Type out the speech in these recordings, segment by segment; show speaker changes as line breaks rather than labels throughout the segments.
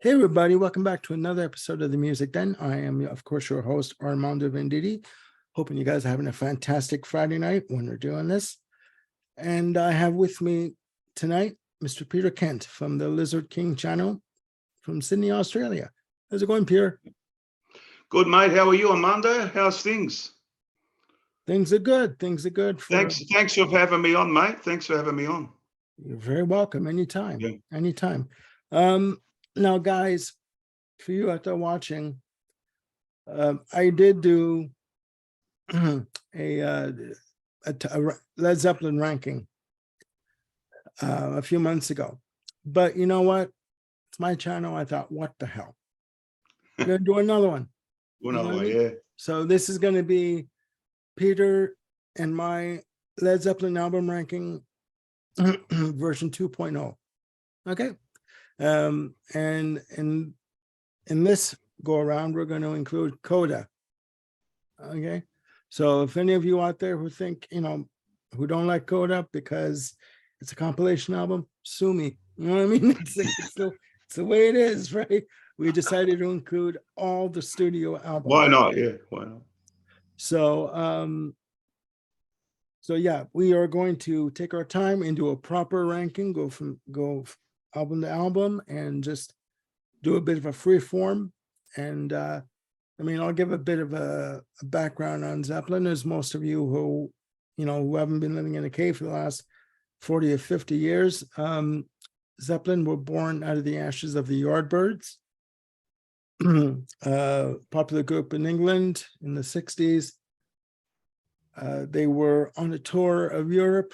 Hey everybody, welcome back to another episode of the Music Den. I am, of course, your host, Armando Venditti. Hoping you guys are having a fantastic Friday night when we're doing this. And I have with me tonight, Mr. Peter Kent from the Lizard King channel from Sydney, Australia. How's it going, Peter?
Good, mate. How are you, Armando? How's things?
Things are good. Things are good.
Thanks for having me on, mate. Thanks for having me on.
You're very welcome. Anytime.
Yeah.
Anytime. Now, guys, for you out there watching, I did do a Led Zeppelin ranking a few months ago. But you know what? It's my channel. I thought, what the hell? I'm going to do another one.
Yeah.
So this is going to be Peter and my Led Zeppelin album ranking version 2.0. Okay. And in this go around, we're going to include Coda. Okay. So if any of you out there who think, who don't like Coda because it's a compilation album, sue me. You know what I mean? It's the way it is, right? We decided to include all the studio albums.
Why not? Yeah, why not?
So, yeah, we are going to take our time and do a proper ranking, go album to album, and just do a bit of a free form. And I'll give a bit of a background on Zeppelin, as most of you who haven't been living in a cave for the last 40 or 50 years. Zeppelin were born out of the ashes of the Yardbirds, popular group in England in the 60s. They were on a tour of Europe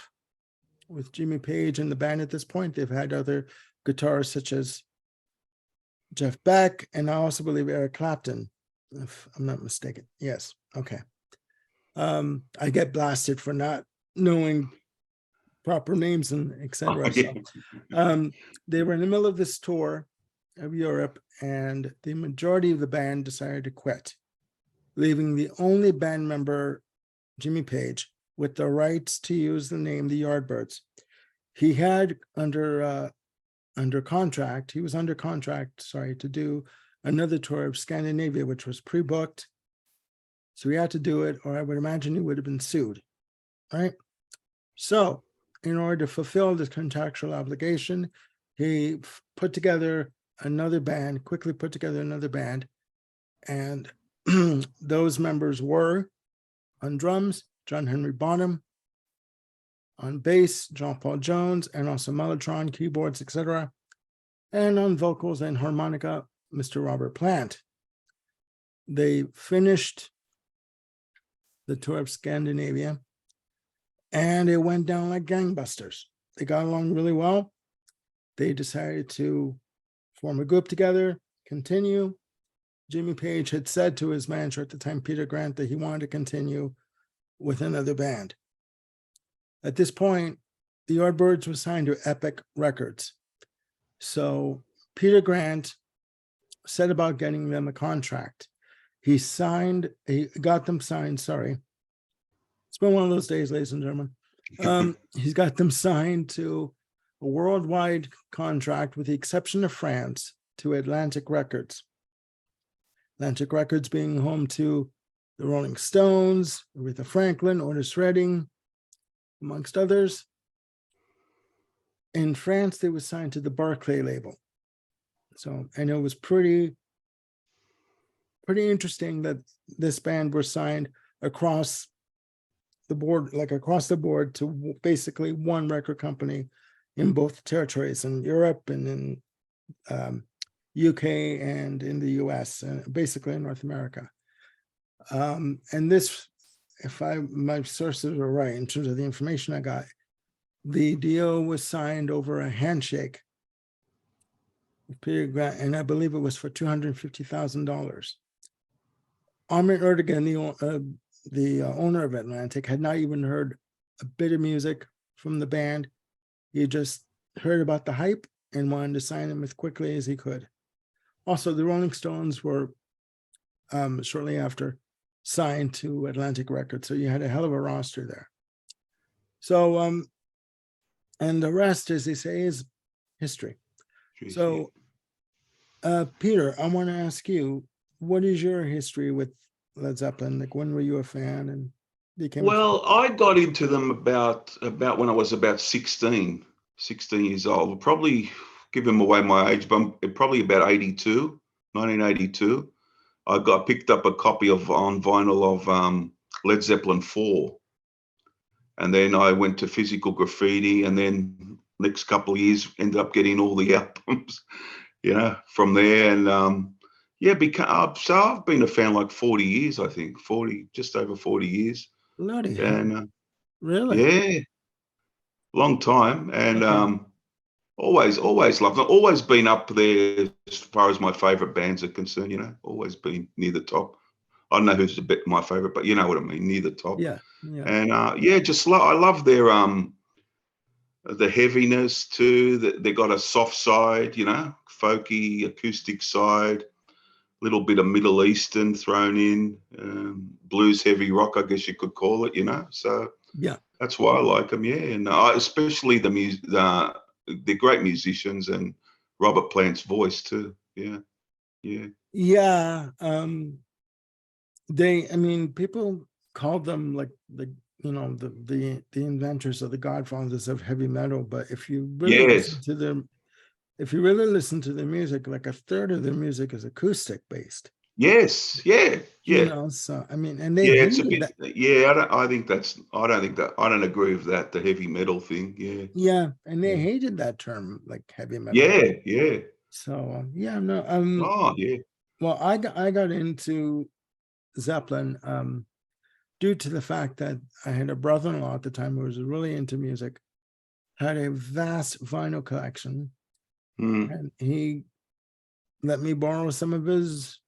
with Jimmy Page and the band at this point. They've had other guitarists such as Jeff Beck, and I also believe Eric Clapton, if I'm not mistaken. Yes. Okay. I get blasted for not knowing proper names and etc. So, they were in the middle of this tour of Europe, and the majority of the band decided to quit, leaving the only band member, Jimmy Page, with the rights to use the name the Yardbirds. He had under contract to do another tour of Scandinavia, which was pre-booked. So he had to do it, or I would imagine he would have been sued, right? So in order to fulfill this contractual obligation, he quickly put together another band, and those members were on drums, John Henry Bonham, on bass, John Paul Jones, and also mellotron, keyboards, etc., and on vocals and harmonica, Mr. Robert Plant. They finished the tour of Scandinavia, and it went down like gangbusters. They got along really well. They decided to form a group together, continue. Jimmy Page had said to his manager at the time, Peter Grant, that he wanted to continue with another band. At this point, the Yardbirds were signed to Epic Records. So Peter Grant set about getting them a contract. He got them signed, sorry. It's been one of those days, ladies and gentlemen. He's got them signed to a worldwide contract, with the exception of France, to Atlantic Records. Atlantic Records being home to the Rolling Stones, Aretha Franklin, Otis Redding, amongst others. In France, they were signed to the Barclay label. So I know it was pretty interesting that this band were signed across the board to basically one record company in both territories, in Europe and in UK and in the US, basically in North America. And this, if my sources are right in terms of the information I got, the deal was signed over a handshake with Peter Grant, and I believe it was for $250,000. Armin Erdogan, the owner of Atlantic, had not even heard a bit of music from the band. He just heard about the hype and wanted to sign them as quickly as he could. Also, the Rolling Stones were shortly after signed to Atlantic Records, so you had a hell of a roster there. So, and the rest, as they say, is history. So Peter, I want to ask you, what is your history with Led Zeppelin? Like, when were you a fan and became a fan?
Well, I got into them about when I was about 16 years old. Probably giving away my age, but probably about 82, 1982. I picked up a copy of on vinyl of Led Zeppelin 4. And then I went to physical graffiti, and then next couple of years ended up getting all the albums, from there. And yeah, so I've been a fan like 40 years, I think, just over 40 years.
Bloody hell.
And
Really?
yeah, long time. And
Okay.
always loved it. Always been up there as far as my favorite bands are concerned, always been near the top. I don't know who's a bit my favorite, but you know what I mean, near the top.
Yeah. Yeah.
And yeah, I love their the heaviness too. That they got a soft side, folky acoustic side, little bit of Middle Eastern thrown in, blues heavy rock, I guess you could call it, So
Yeah.
that's why I like them, yeah. And especially the music, they're great musicians, and Robert Plant's voice too. Yeah, yeah,
Yeah. I mean, people called them like the inventors or the godfathers of heavy metal. But if you really listen
yes,
to them, if you really listen to their music, like a third of their music is acoustic based.
yes, yeah, yeah.
So I mean, and they
Yeah, it's a
hated
bit.
that.
Yeah, I don't think that. I don't agree with that. The heavy metal thing. Yeah.
Yeah, and they
Yeah.
hated that term, like heavy metal.
Yeah. Yeah.
So yeah, no.
Oh, yeah.
Well, I got into Zeppelin due to the fact that I had a brother-in-law at the time who was really into music, had a vast vinyl collection,
Mm.
and he let me borrow some of his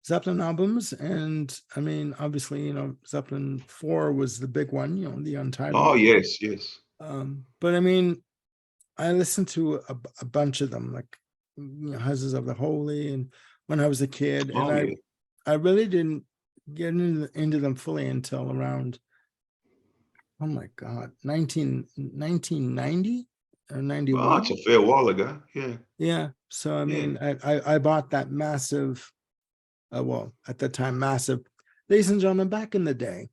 Zeppelin albums. And I mean, obviously, Zeppelin 4 was the big one, the Untitled.
Oh, yes. Yes.
But I mean, I listened to a bunch of them, like Houses of the Holy, and when I was a kid, and
Oh,
I
yeah.
I really didn't get into them fully until around, oh my God, 1990 or
Oh, it's
91.
a fair while ago. Yeah.
Yeah. So I
Yeah.
mean, I bought that massive, well, at the time, massive, ladies and gentlemen, back in the day,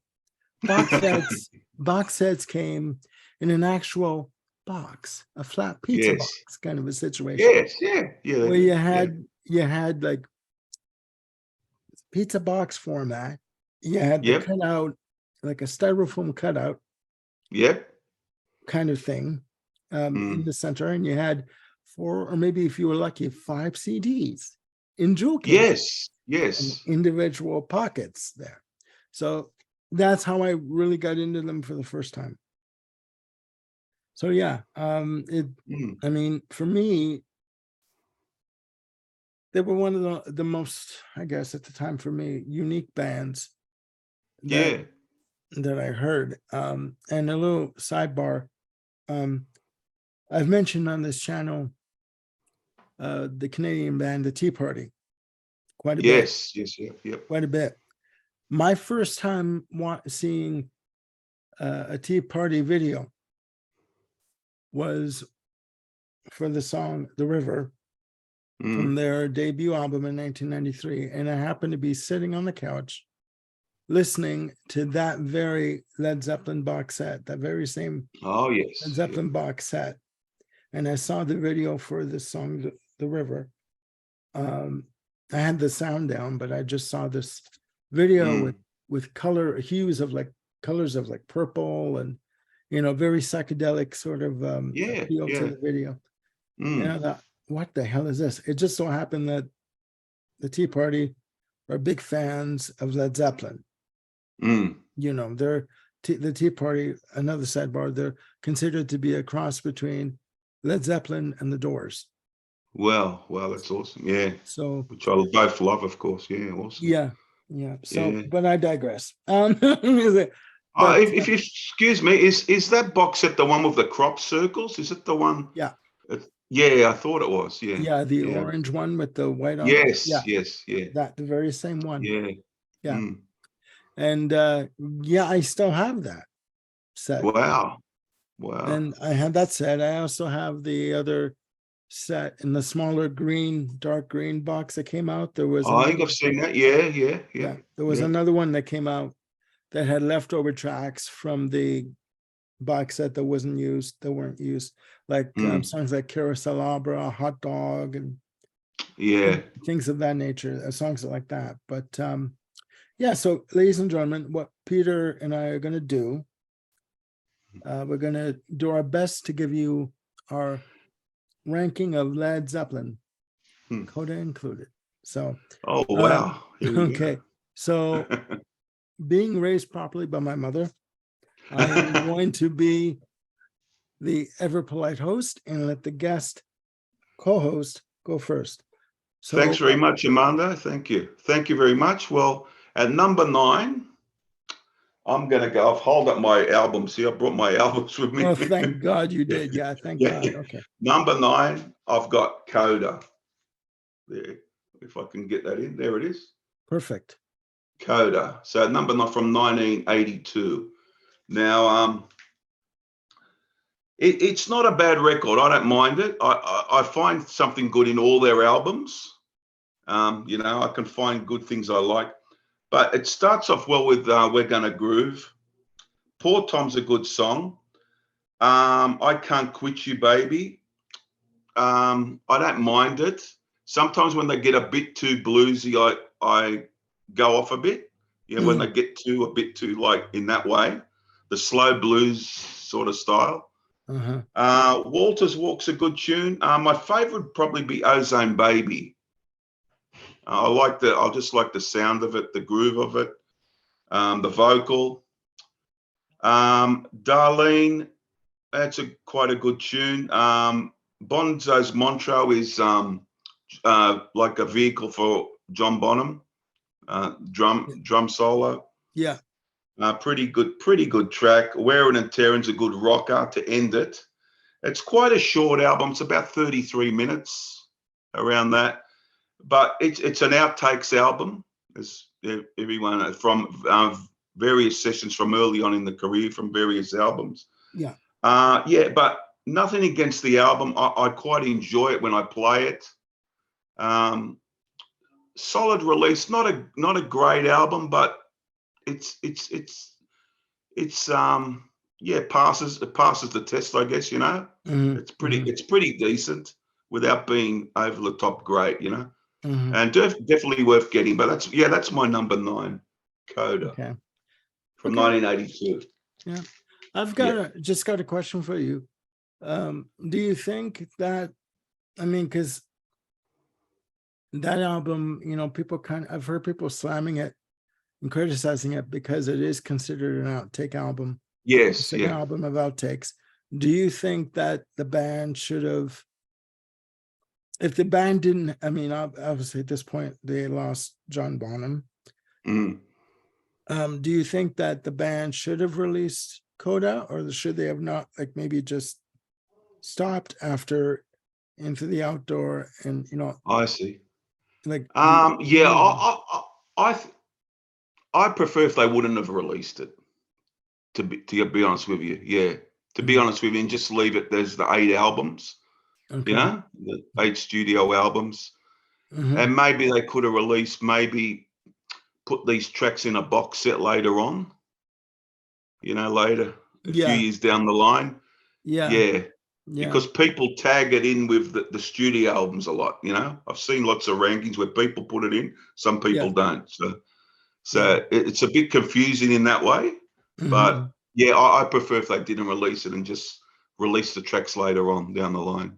box sets, box sets came in an actual box, a flat pizza
Yes.
box kind of a situation,
Yes. Yeah. Yeah. They
where
do.
you
Yeah.
had like pizza box format. You had the
Yep.
cutout, like a styrofoam cutout
Yep.
kind of thing, in
Mm.
the center, and you had 4, or maybe if you were lucky, 5 CDs in jewel case
Yes.
and
Yes.
individual pockets there. So that's how I really got into them for the first time. So yeah,
Mm.
I mean, for me, they were one of the most, I guess, at the time for me, unique bands that
Yeah.
I heard. And a little sidebar, um, I've mentioned on this channel the Canadian band, the Tea Party, quite a bit,
Yes. Yes. Yep. Yep.
quite a bit. My first time seeing a Tea Party video was for the song "The River" from
Mm.
their debut album in 1993, and I happened to be sitting on the couch listening to that very Led Zeppelin box set, that very same
Oh,
Led
yes. Yeah.
Zeppelin box set, and I saw the video for this song, "The River." I had the sound down, but I just saw this video
Mm.
with colors of like purple and very psychedelic sort of
Yeah.
appeal to
Yeah.
the video. And I
Mm.
thought, what the hell is this? It just so happened that the Tea Party are big fans of Led Zeppelin.
Mm.
They're the Tea Party, another sidebar, they're considered to be a cross between Led Zeppelin and the Doors.
Well, that's awesome. Yeah.
So
Which I both love, of course. Yeah. Awesome.
yeah, so,
Yeah.
but I digress. But
If you excuse me, is that box set the one with the crop circles? Is it the one?
yeah,
Yeah, I thought it was. Yeah.
the
Yeah.
orange one with the white on it.
Yes.
Yeah,
Yes. Yeah.
that the very same one.
Yeah.
Yeah.
Mm.
And yeah, I still have that set.
Wow. Wow.
And I have that set. I also have the other set in the smaller green, dark green box that came out. There was
I think
another,
I've seen that. Yeah, yeah,
yeah,
yeah,
there was
yeah.
another one that came out that had leftover tracks from the box set that wasn't used, that weren't used, like songs like Carouselabra, Hot Dog, and
Yeah.
things of that nature, songs like that. But yeah, so ladies and gentlemen, what Peter and I are going to do, we're going to do our best to give you our ranking of Led Zeppelin, coda included. So,
Oh, wow. Here we
okay. So,
go.
being raised properly by my mother, I am going to be the ever polite host and let the guest co-host go first. So,
Thanks very much, Amanda. Thank you. Thank you very much. Well, at number 9, I'm going to go. I've hold up my albums here. I brought my albums with me.
oh, thank God you did. Yeah, thank
Yeah.
God. Okay.
Number 9, I've got Coda. There, if I can get that in. There it is.
Perfect.
Coda. So number 9 from 1982. Now, it's not a bad record. I don't mind it. I find something good in all their albums. I can find good things I like. But it starts off well with We're Gonna Groove. Poor Tom's a good song. I Can't Quit You, Baby. I don't mind it. Sometimes when they get a bit too bluesy, I go off a bit. Yeah, when they get a bit too like in that way, the slow blues sort of style. Walter's Walk's a good tune. My favorite would probably be Ozone Baby. I just like the sound of it, the groove of it, the vocal. Darlene, that's quite a good tune. Bonzo's Montreux is like a vehicle for John Bonham, drum solo.
Yeah.
Pretty good track. Wearing and Tearing's a good rocker to end it. It's quite a short album. It's about 33 minutes, around that. But it's an outtakes album. As everyone from various sessions from early on in the career, from various albums.
Yeah.
But nothing against the album. I quite enjoy it when I play it. Solid release. Not a great album, but it passes the test, I guess. It's pretty decent without being over the top great. And definitely worth getting. But that's my number 9, Coda, from 1982.
Yeah, I've just got a question for you. Do you think that, because that album, I've heard people slamming it and criticizing it because it is considered an outtake album.
Yes,
an album of outtakes. Do you think that the band should have, if the band didn't, obviously at this point they lost John Bonham. Do you think that the band should have released Coda, or should they have not, like maybe just stopped after Into the Outdoor? And
I see.
Like,
I prefer if they wouldn't have released it. To be honest with you, to be honest with you, and just leave it. There's the 8 albums, the 8 studio albums, and maybe they could have released, maybe put these tracks in a box set later on. Later, a few years down the line. Because people tag it in with the studio albums a lot. I've seen lots of rankings where people put it in, some people don't. So it's a bit confusing in that way. But I prefer if they didn't release it and just release the tracks later on down the line.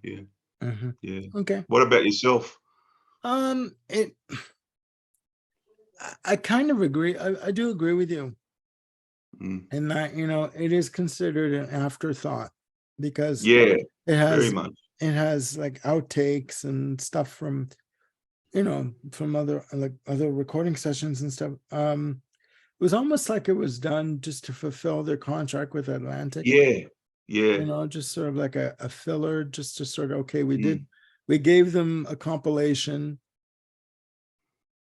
Okay.
What about yourself?
I kind of agree. I do agree with you. And that, it is considered an afterthought because it has like outtakes and stuff from other recording sessions and stuff. It was almost like it was done just to fulfill their contract with Atlantic. Just sort of like a filler, just to sort of, we gave them a compilation,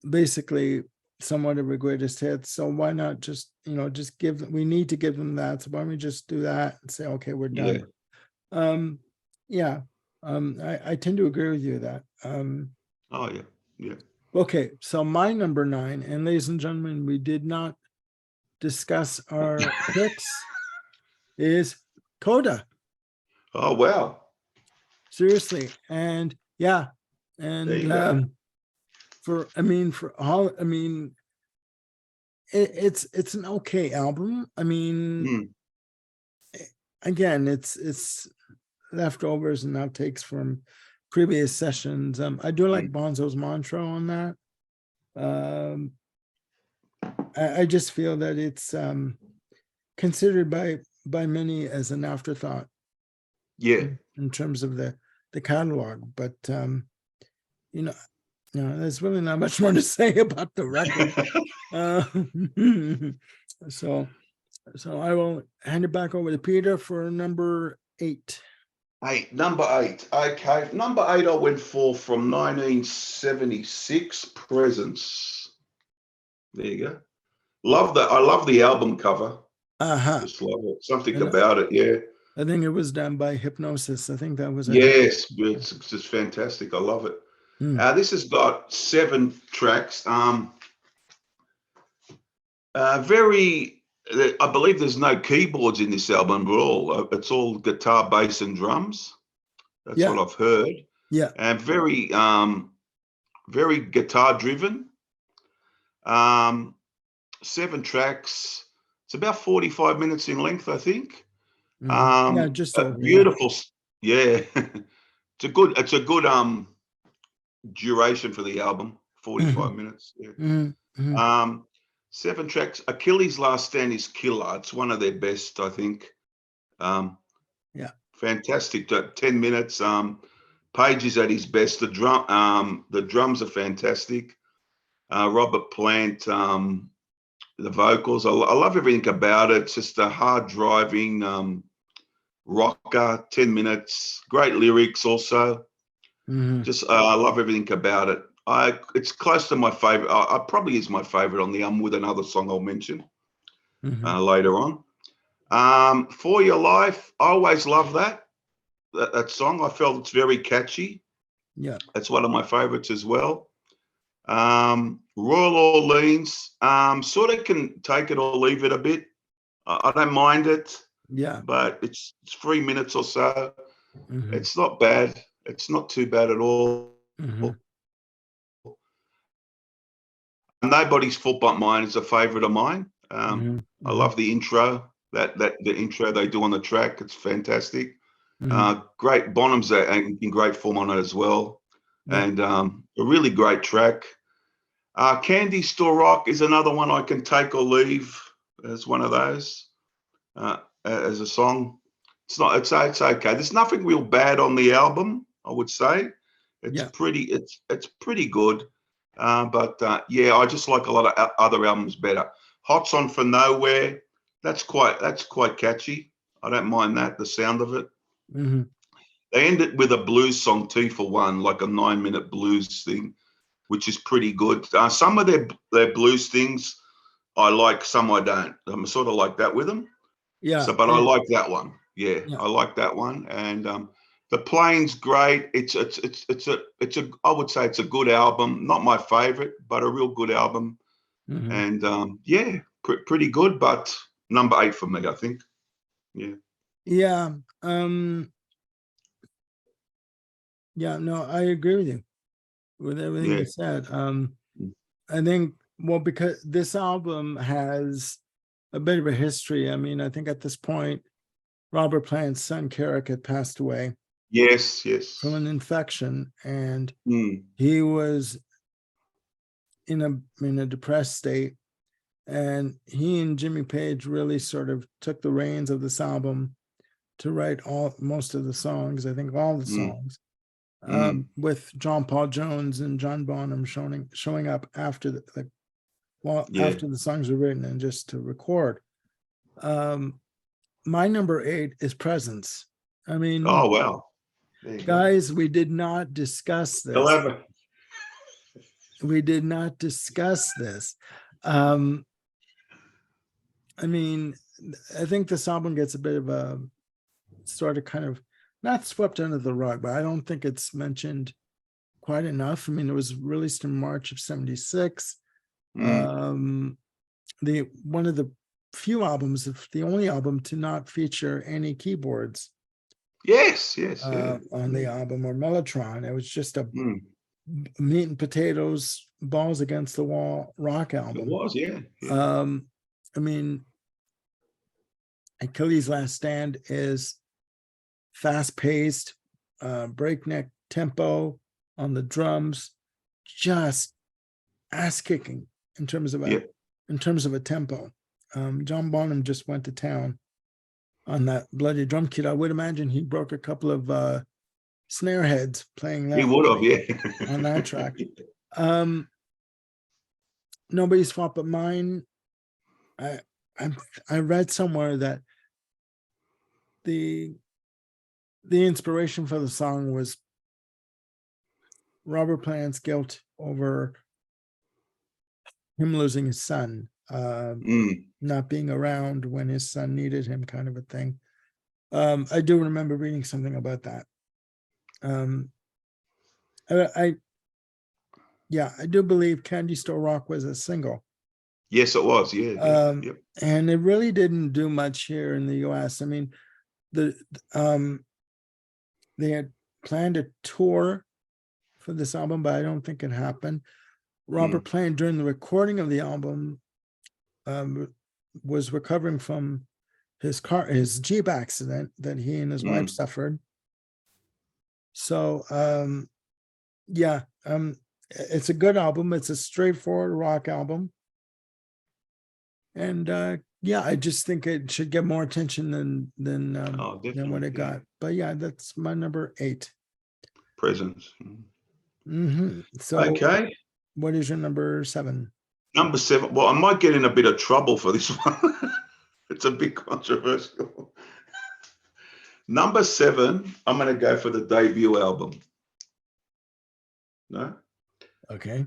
basically somewhat of a greatest hits. So why not just give them, we need to give them that. So why don't we just do that and say, okay, we're done. I tend to agree with you that.
Oh yeah, yeah.
Okay, so my number 9, and ladies and gentlemen, we did not discuss our picks, is Coda.
Oh wow.
Seriously. And yeah,
There
and
you go.
for all, it's an okay album.
Mm,
Again, it's leftovers and outtakes from previous sessions. I do like
mm.
Bonzo's mantra on that. Um, I just feel that it's considered by many as an afterthought
Yeah.
in terms of the catalog. But you know, there's really not much more to say about the record. Uh, so I will hand it back over to Peter for number 8.
Number 8. Okay, number 8 I went for from 1976, Presence. There you go. Love that. I love the album cover.
Uh-huh.
Just love it. Something
And
about it. Yeah.
I think it was done by Hypnosis. I think that was a
Yes, it's just fantastic. I love it.
Hmm.
This has got 7 tracks. Very. I believe there's no keyboards in this album at all. It's all guitar, bass, and drums. That's
Yeah,
what I've heard.
yeah.
And very guitar driven. 7 tracks. It's about 45 minutes in length, I think.
Yeah, just
A
over, yeah.
beautiful, yeah. It's a good duration for the album. 45
Mhm,
minutes. Yeah.
mhm, mhm.
Um, 7 tracks. Achilles' Last Stand is killer. It's one of their best, I think. Um,
Yeah.
Fantastic. 10 minutes. Page is at his best. The drums are fantastic. Robert Plant, the vocals. I love everything about it. It's just a hard driving rocker. 10 minutes. Great lyrics also.
Mhm,
Just I love everything about it. It's close to my favorite. I probably is my favorite on the album with another song I'll mention
mhm.
later on. For Your Life, I always love that song. I felt it's very catchy.
Yeah,
It's one of my favorites as well. Royal Orleans, sort of can take it or leave it a bit. I don't mind it,
yeah.
but it's 3 minutes or so.
Mhm,
It's not bad. It's not too bad at all.
mhm,
Nobody's Fault But Mine is a favorite of mine.
mhm,
I
mhm,
love the intro. That the intro they do on the track. It's fantastic.
mhm.
Great. Bonham's in great form on it as well,
Yeah,
and a really great track. Candy Store Rock is another one I can take or leave as one of those as a song. It's not. It's okay. There's nothing real bad on the album. I would say it's
yeah.
pretty. It's pretty good. But yeah, I just like a lot of other albums better. Hot's on for Nowhere. That's quite catchy. I don't mind that. The sound of it.
Mhm.
They end it with a blues song, Two for One, like a 9-minute blues thing, which is pretty good. Some of their blues things I like, some I don't. I'm sort of like that with them.
Yeah,
But I like that one. Yeah,
yeah.
I like that one. And the Plane's great. It's a I would say it's a good album. Not my favorite, but a real good album.
Mhm.
And yeah, pretty good. But number 8 for me, I think. Yeah,
Yeah, yeah, no, I agree with you with everything
yeah,
you said. I think, well, because this album has a bit of a history. I think at this point, Robert Plant's son Carrick had passed away
yes,
from
yes.
an infection, and
Mm,
he was in a depressed state. And he and Jimmy Page really sort of took the reins of this album to write most of the songs. I think all the
mm,
songs,
mm.
with John Paul Jones and John Bonham showing up after
Yeah.
after the songs were written and just to record. My number 8 is Presence. I mean,
Oh wow. There you go.
guys, we did not discuss this.
11.
We did not discuss this. Um, I mean, I think this album gets a bit of a sort of kind of not swept under the rug, but I don't think it's mentioned quite enough. I mean, it was released in March of '76.
Mm.
The one of the few albums, if the only album, to not feature any keyboards
Yes, yes, yeah.
on the album or Mellotron. It was just a
Mm.
meat and potatoes, balls against the wall rock
It
album.
was, yeah.
I mean, Achilles' Last Stand is fast-paced, breakneck tempo on the drums, just ass-kicking in terms of
Yeah.
a tempo. John Bonham just went to town on that bloody drum kit. I would imagine he broke a couple of snare heads playing
He
that
would have, yeah.
on that track. Nobody's Fault But Mine. I read somewhere that the inspiration for the song was Robert Plant's guilt over him losing his son,
Mm.
not being around when his son needed him, kind of a thing. I do remember reading something about that. I do believe Candy Store Rock was a single.
Yes, it was, yeah, yeah. Yep.
And it really didn't do much here in the US. I mean, they had planned a tour for this album, but I don't think it happened. Robert Plant, during the recording of the album, was recovering from his Jeep accident that he and his wife suffered. So it's a good album. It's a straightforward rock album. And I just think it should get more attention than what it got. But yeah, that's my number 8.
Presence.
So
okay.
What is your number 7?
Number 7. Well, I might get in a bit of trouble for this one. It's a bit controversial. Number 7, I'm going to go for the debut album. No?
Okay.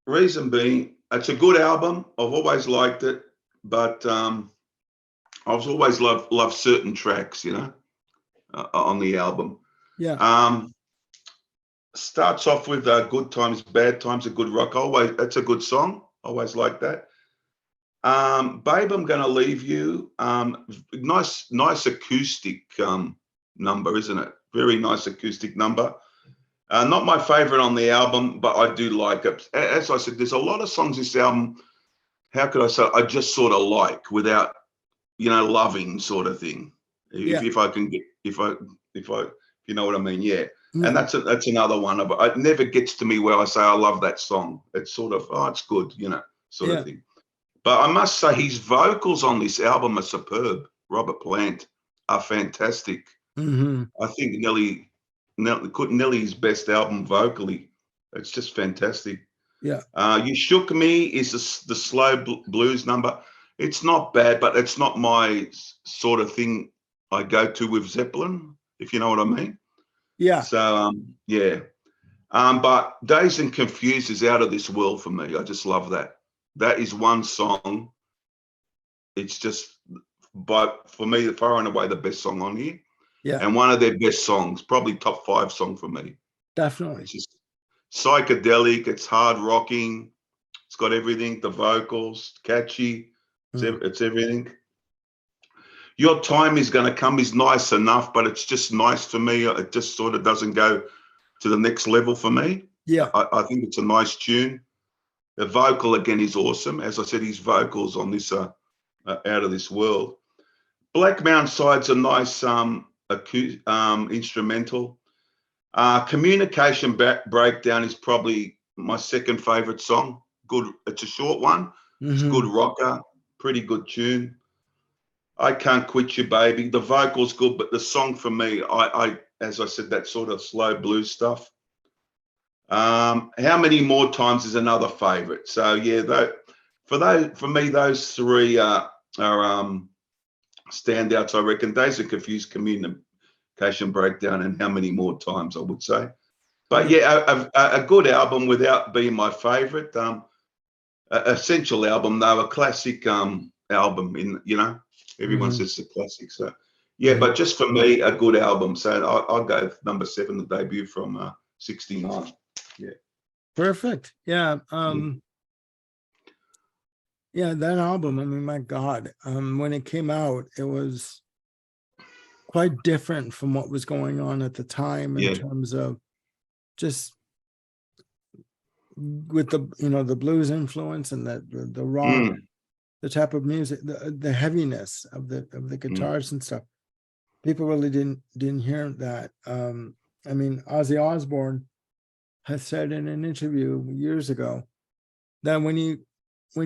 Reason being, it's a good album. I've always liked it, but I've always loved certain tracks, on the album.
Yeah.
Starts off with Good Times, Bad Times, a good rock. That's a good song. Always like that. Babe, I'm Gonna Leave You. Nice acoustic number, isn't it? Very nice acoustic number. Not my favorite on the album, but I do like it. As I said, there's a lot of songs this album, how could I say, I just sort of like without, loving sort of thing. If I can get, if you know what I mean, yeah. And that's another one. It never gets to me where I say I love that song. It's sort of, it's good, sort of thing. But I must say his vocals on this album are superb. Robert Plant are fantastic. I think Nelly's best album vocally. It's just fantastic.
Yeah.
You Shook Me is the slow blues number. It's not bad, but it's not my sort of thing I go to with Zeppelin, if you know what I mean.
Yeah.
So, but Dazed and Confused is out of this world for me. I just love that. That is one song. It's just, for me, far and away the best song on here.
Yeah.
And one of their best songs, probably top 5 song for me.
Definitely.
It's just psychedelic. It's hard rocking. It's got everything. The vocals, catchy. It's everything. Your Time Is Gonna Come is nice enough, but it's just nice for me. It just sort of doesn't go to the next level for me.
Yeah.
I think it's a nice tune. The vocal again is awesome. As I said, his vocals on this are out of this world. Black Mountain Side's a nice instrumental. Communication Breakdown is probably my second favorite song. Good. It's a short one. It's a good rocker. Pretty good tune. I Can't Quit You, Baby. The vocal's good, but the song for me, I as I said, that sort of slow blues stuff. How Many More Times is another favorite. So yeah, for me, those 3 are standouts. I reckon Dazed and Confused, Communication Breakdown, and How Many More Times, I would say. But yeah, a good album without being my favorite. Essential album though, a classic album. Everyone says it's a classic. So Yeah, but just for me, a good album. So I'll go with number 7, the debut from '69. Yeah.
Perfect. Yeah.
Yeah.
Yeah, that album, I mean, my God, when it came out, it was quite different from what was going on at the time in
Yeah.
terms of just with the, you know, the blues influence and the rock,
Mm,
the type of music, the heaviness of the
mm.
guitars and stuff. People really didn't hear that. I mean, Ozzy Osbourne has said in an interview years ago that when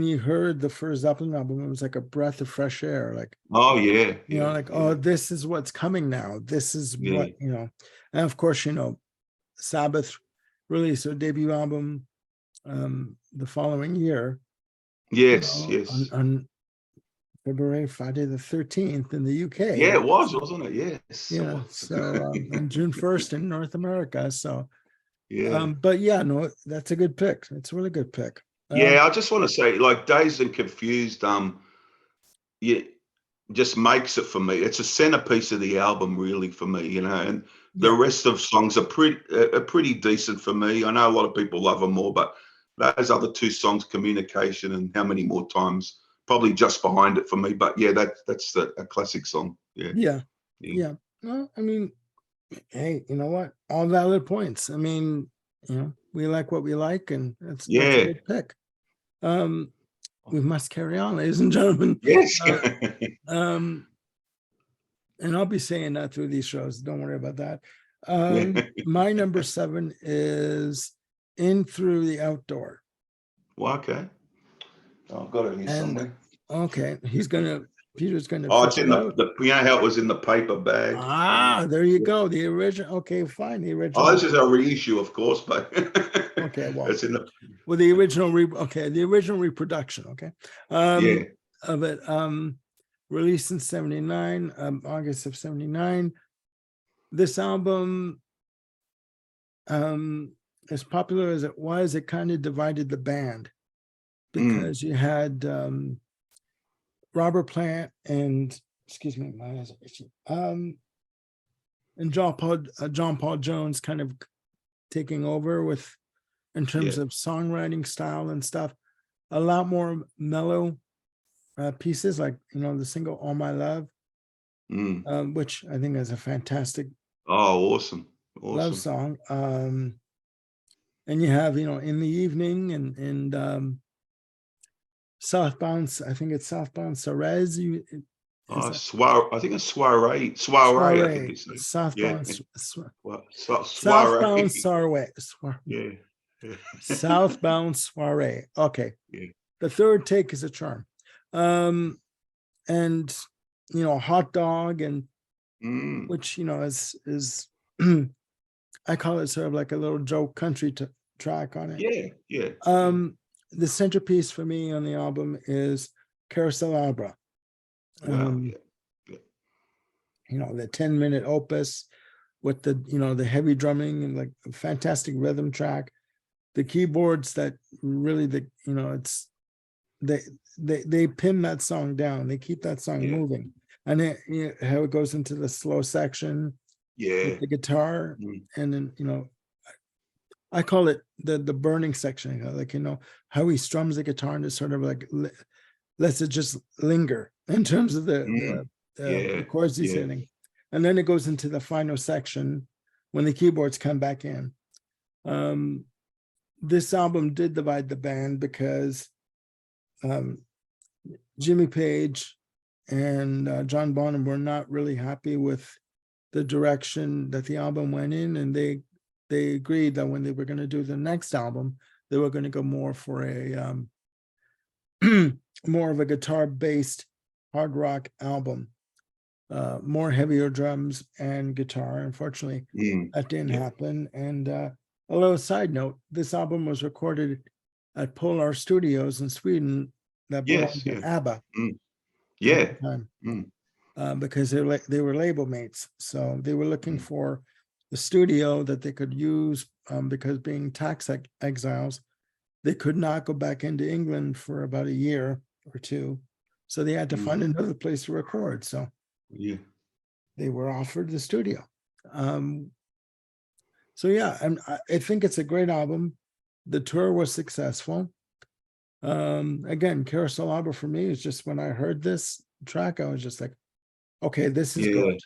you heard the first Zeppelin album, it was like a breath of fresh air. Like,
Oh, yeah.
you know,
Yeah.
like,
Yeah.
oh, this is what's coming now. This is
Yeah.
what, you know. And of course, you know, Sabbath released their debut album the following year, you
Yes.
know,
Yes.
on Friday the 13th in the UK.
Yeah, it was, wasn't it? Yes, it
Yeah.
was.
So and June 1st in North America. So
Yeah.
but yeah, no, that's a good pick. It's a really good pick.
Yeah, I just want to say, like, Dazed and Confused, yeah, just makes it for me. It's a centerpiece of the album, really, for me, you know. And the
Yeah.
rest of songs are pretty decent for me. I know a lot of people love them more, but those other 2 songs, Communication and How Many More Times, probably just behind it for me. But yeah, that's a classic song. Yeah,
Yeah.
yeah,
Yeah. Well, I mean, hey, you know what? All valid points. I mean, you know, we like what we like, and that's a
yeah.
good pick. We must carry on, ladies and gentlemen.
Yes.
Uh, um, and I'll be saying that through these shows. Don't worry about that.
Yeah.
My number 7 is In Through the Outdoor.
Well, okay. I've got it here
And
somewhere.
okay, Peter's gonna
Oh, it's
figure
in
it out.
you know how it was in the paper bag.
There you go. The original. Okay, fine. The
Oh,
original.
this is a reissue, of course, but
Okay, well,
it's in the
the original the original reproduction, okay,
yeah.
of it, released in 79, August of 79. This album, as popular as it was, it kind of divided the band
Mm,
because you had Robert Plant and excuse me, and John Paul Jones kind of taking over with in terms
yeah.
of songwriting style and stuff. A lot more mellow pieces, like, you know, the single "All My Love,"
Mm.
which I think is a fantastic
Oh, awesome.
love
Awesome.
song. And you have, you know, "In the Evening" and "Southbound." I think it's "Southbound Sorez." Is
Oh,
that
I think it's soiree. Soiree, I think
soiree?
it's like. Yeah.
Southbound,
Well,
southbound
soiree.
soiree,
Yeah. Yeah.
southbound soiree. Okay,
Yeah.
the third take is a charm, and you know, "Hot Dog," and
Mm.
which, you know, is I call it sort of like a little joke country track on it.
Yeah. Yeah. Yeah.
Um, the centerpiece for me on the album is "Carousel Opera."
Wow.
Um,
Yeah. Yeah.
you know, the 10-minute opus with the, you know, the heavy drumming and like a fantastic rhythm track. The keyboards that really, you know, it's they they pin that song down. They keep that song
Yeah.
moving, and you know, how it goes into the slow section with
Yeah.
the guitar,
Mm.
and then, you know, I call it the burning section. You know, like, you know, how he strums the guitar and just sort of like lets it just linger in terms of
Mm.
the
Yeah.
chords he's
Yeah.
hitting, and then it goes into the final section when the keyboards come back in. Um, this album did divide the band because um, Jimmy Page and John Bonham were not really happy with the direction that the album went in, and they agreed that when they were going to do the next album, they were going to go more for a more of a guitar-based hard rock album, more heavier drums and guitar. Unfortunately,
Mm.
that didn't
Yeah.
happen. And a little side note: this album was recorded at Polar Studios in Sweden that belonged
Yes.
to
Yeah.
ABBA
Mm.
at
Yeah.
the time.
Mm.
Because they were label mates, so they were looking
Mm.
for the studio that they could use, because being tax exiles, they could not go back into England for about a year or two, so they had to
Mm.
find another place to record. So
Yeah.
they were offered the studio. So yeah, I think it's a great album. The tour was successful. Again, Carousel Opera for me is just when I heard this track, I was just like, okay, this is
Yeah.
good.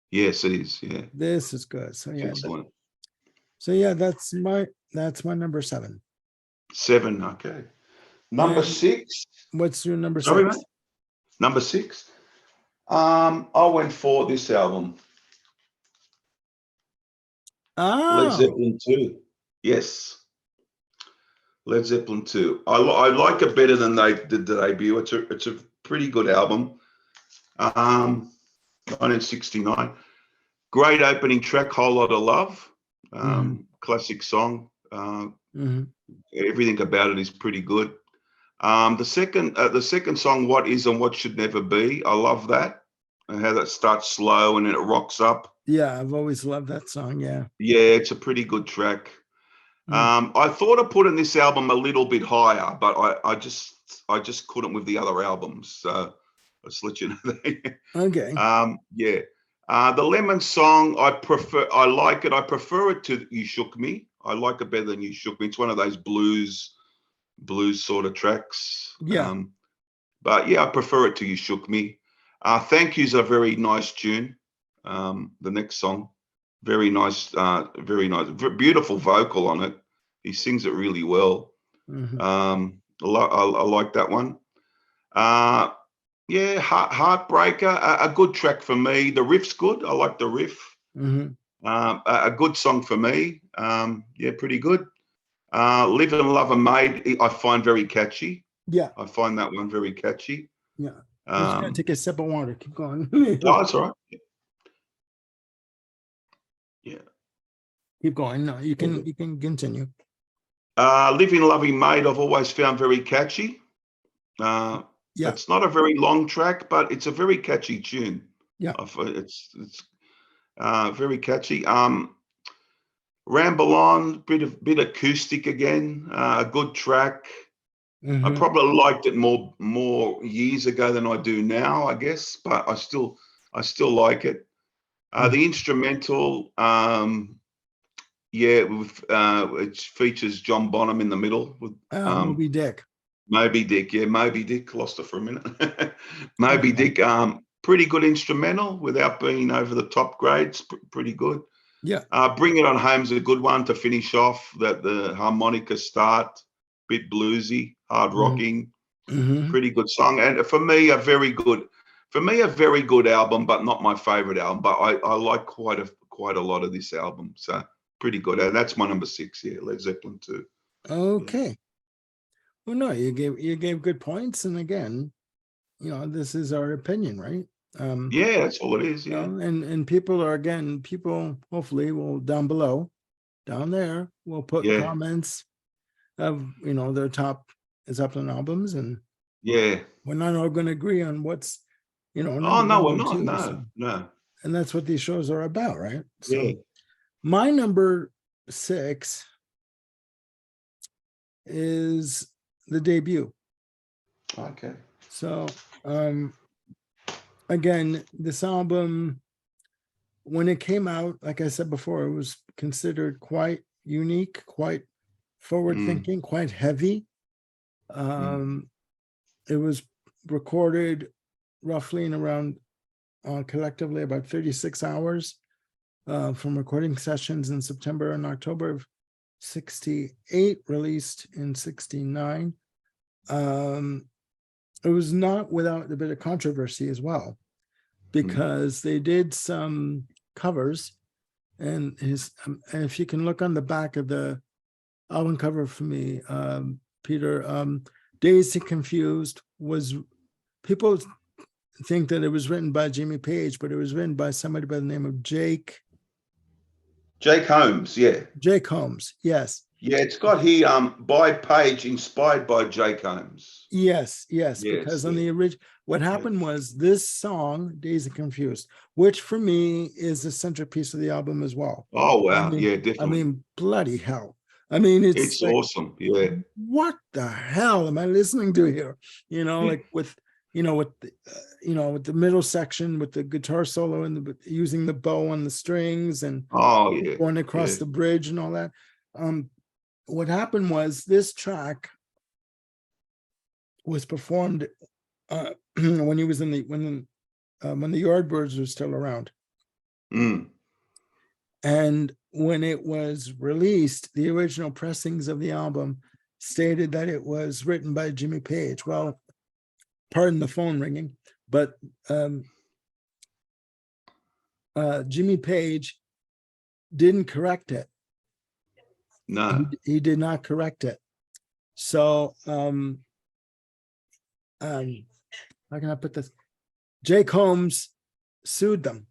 Yes, it is. Yeah.
This is good. So yeah.
Excellent.
So yeah, that's my number 7.
7. Okay. Number
And
6.
what's your number
Sorry,
6?
mate. Number 6. I went for this album, Led
Oh,
Zeppelin 2. Yes. Led Zeppelin 2. I like it better than they did the debut. It's a pretty good album. 1969. Great opening track, Whole Lot of Love. Classic song. Everything about it is pretty good. The second song, What Is and What Should Never Be. I love that. And how that starts slow and then it rocks up.
yeah, I've always loved that song. Yeah.
Yeah, it's a pretty good track. I thought of putting this album a little bit higher, but I just couldn't with the other albums. So I'll just let you know that.
Okay.
Yeah. The Lemon song, I like it. I prefer it to You Shook Me. I like it better than You Shook Me. It's one of those blues sort of tracks.
Yeah.
But yeah, I prefer it to You Shook Me. Thank You's a very nice tune. The next song, very nice, beautiful vocal on it. He sings it really well. I like that one. Yeah, Heartbreaker, a good track for me. The riff's good. I like the riff. A good song for me. Yeah, pretty good. Live and Love and Made, I find very catchy.
Yeah.
I find that one very catchy.
Yeah. I'm just gonna take a sip of water. Keep going.
Oh, that's all right. Yeah.
Keep going. No, you can continue.
Living Loving Made, I've always found very catchy.
Yeah.
It's not a very long track, but it's a very catchy tune.
Yeah.
It's very catchy. Ramble On, bit acoustic again. A good track. I probably liked it more years ago than I do now, I guess, but I still like it. The instrumental, yeah, it features John Bonham in the middle with
Moby Dick.
Moby Dick, yeah, Moby Dick. Lost it for a minute. Moby Dick, pretty good instrumental without being over the top grades. Pretty good.
Yeah.
Bring It On Home's a good one to finish off. That the harmonica start, bit bluesy, hard rocking. Pretty good song, and for me a very good album, but not my favorite album. But I like quite a lot of this album, so pretty good. And that's my number 6. Yeah, Led Zeppelin 2.
Okay. Yeah. Well, no, you gave good points, and again, this is our opinion, right?
Yeah, that's all it is. Yeah,
and people hopefully will down there will put comments of their top Zeppelin albums, and
yeah,
we're not all going to agree on what's
oh no, we're not. No,
so.
No.
And that's what these shows are about, right? So
yeah.
My number 6 is the debut.
Okay.
So again, this album, when it came out, like I said before, it was considered quite unique, quite forward-thinking, quite heavy. It was recorded roughly in around collectively about 36 hours from recording sessions in September and October of 68, released in 69. It was not without a bit of controversy as well, because they did some covers, and and if you can look on the back of the album cover for me, Peter, Dazed and Confused was, people think that it was written by Jimmy Page, but it was written by somebody by the name of Jake
Holmes. Yeah.
Jake Holmes. Yes.
Yeah, it's got here by Page, inspired by Jake Holmes.
Yes, because on the original, what happened was this song, Dazed and Confused, which for me is the centerpiece of the album as well.
Oh, wow. Yeah, definitely.
I mean, bloody hell. I mean, it's like,
awesome. Yeah.
what the hell am I listening to here? Like with with the, with the middle section with the guitar solo and using the bow on the strings and
Oh yeah,
going across
yeah.
the bridge and all that. What happened was this track was performed when he was in the when the Yardbirds were still around.
Mm.
And when it was released, the original pressings of the album stated that it was written by Jimmy Page. Well, pardon the phone ringing, but Jimmy Page didn't correct it.
No.
He did not correct it. So how can I put this? Jake Holmes sued them.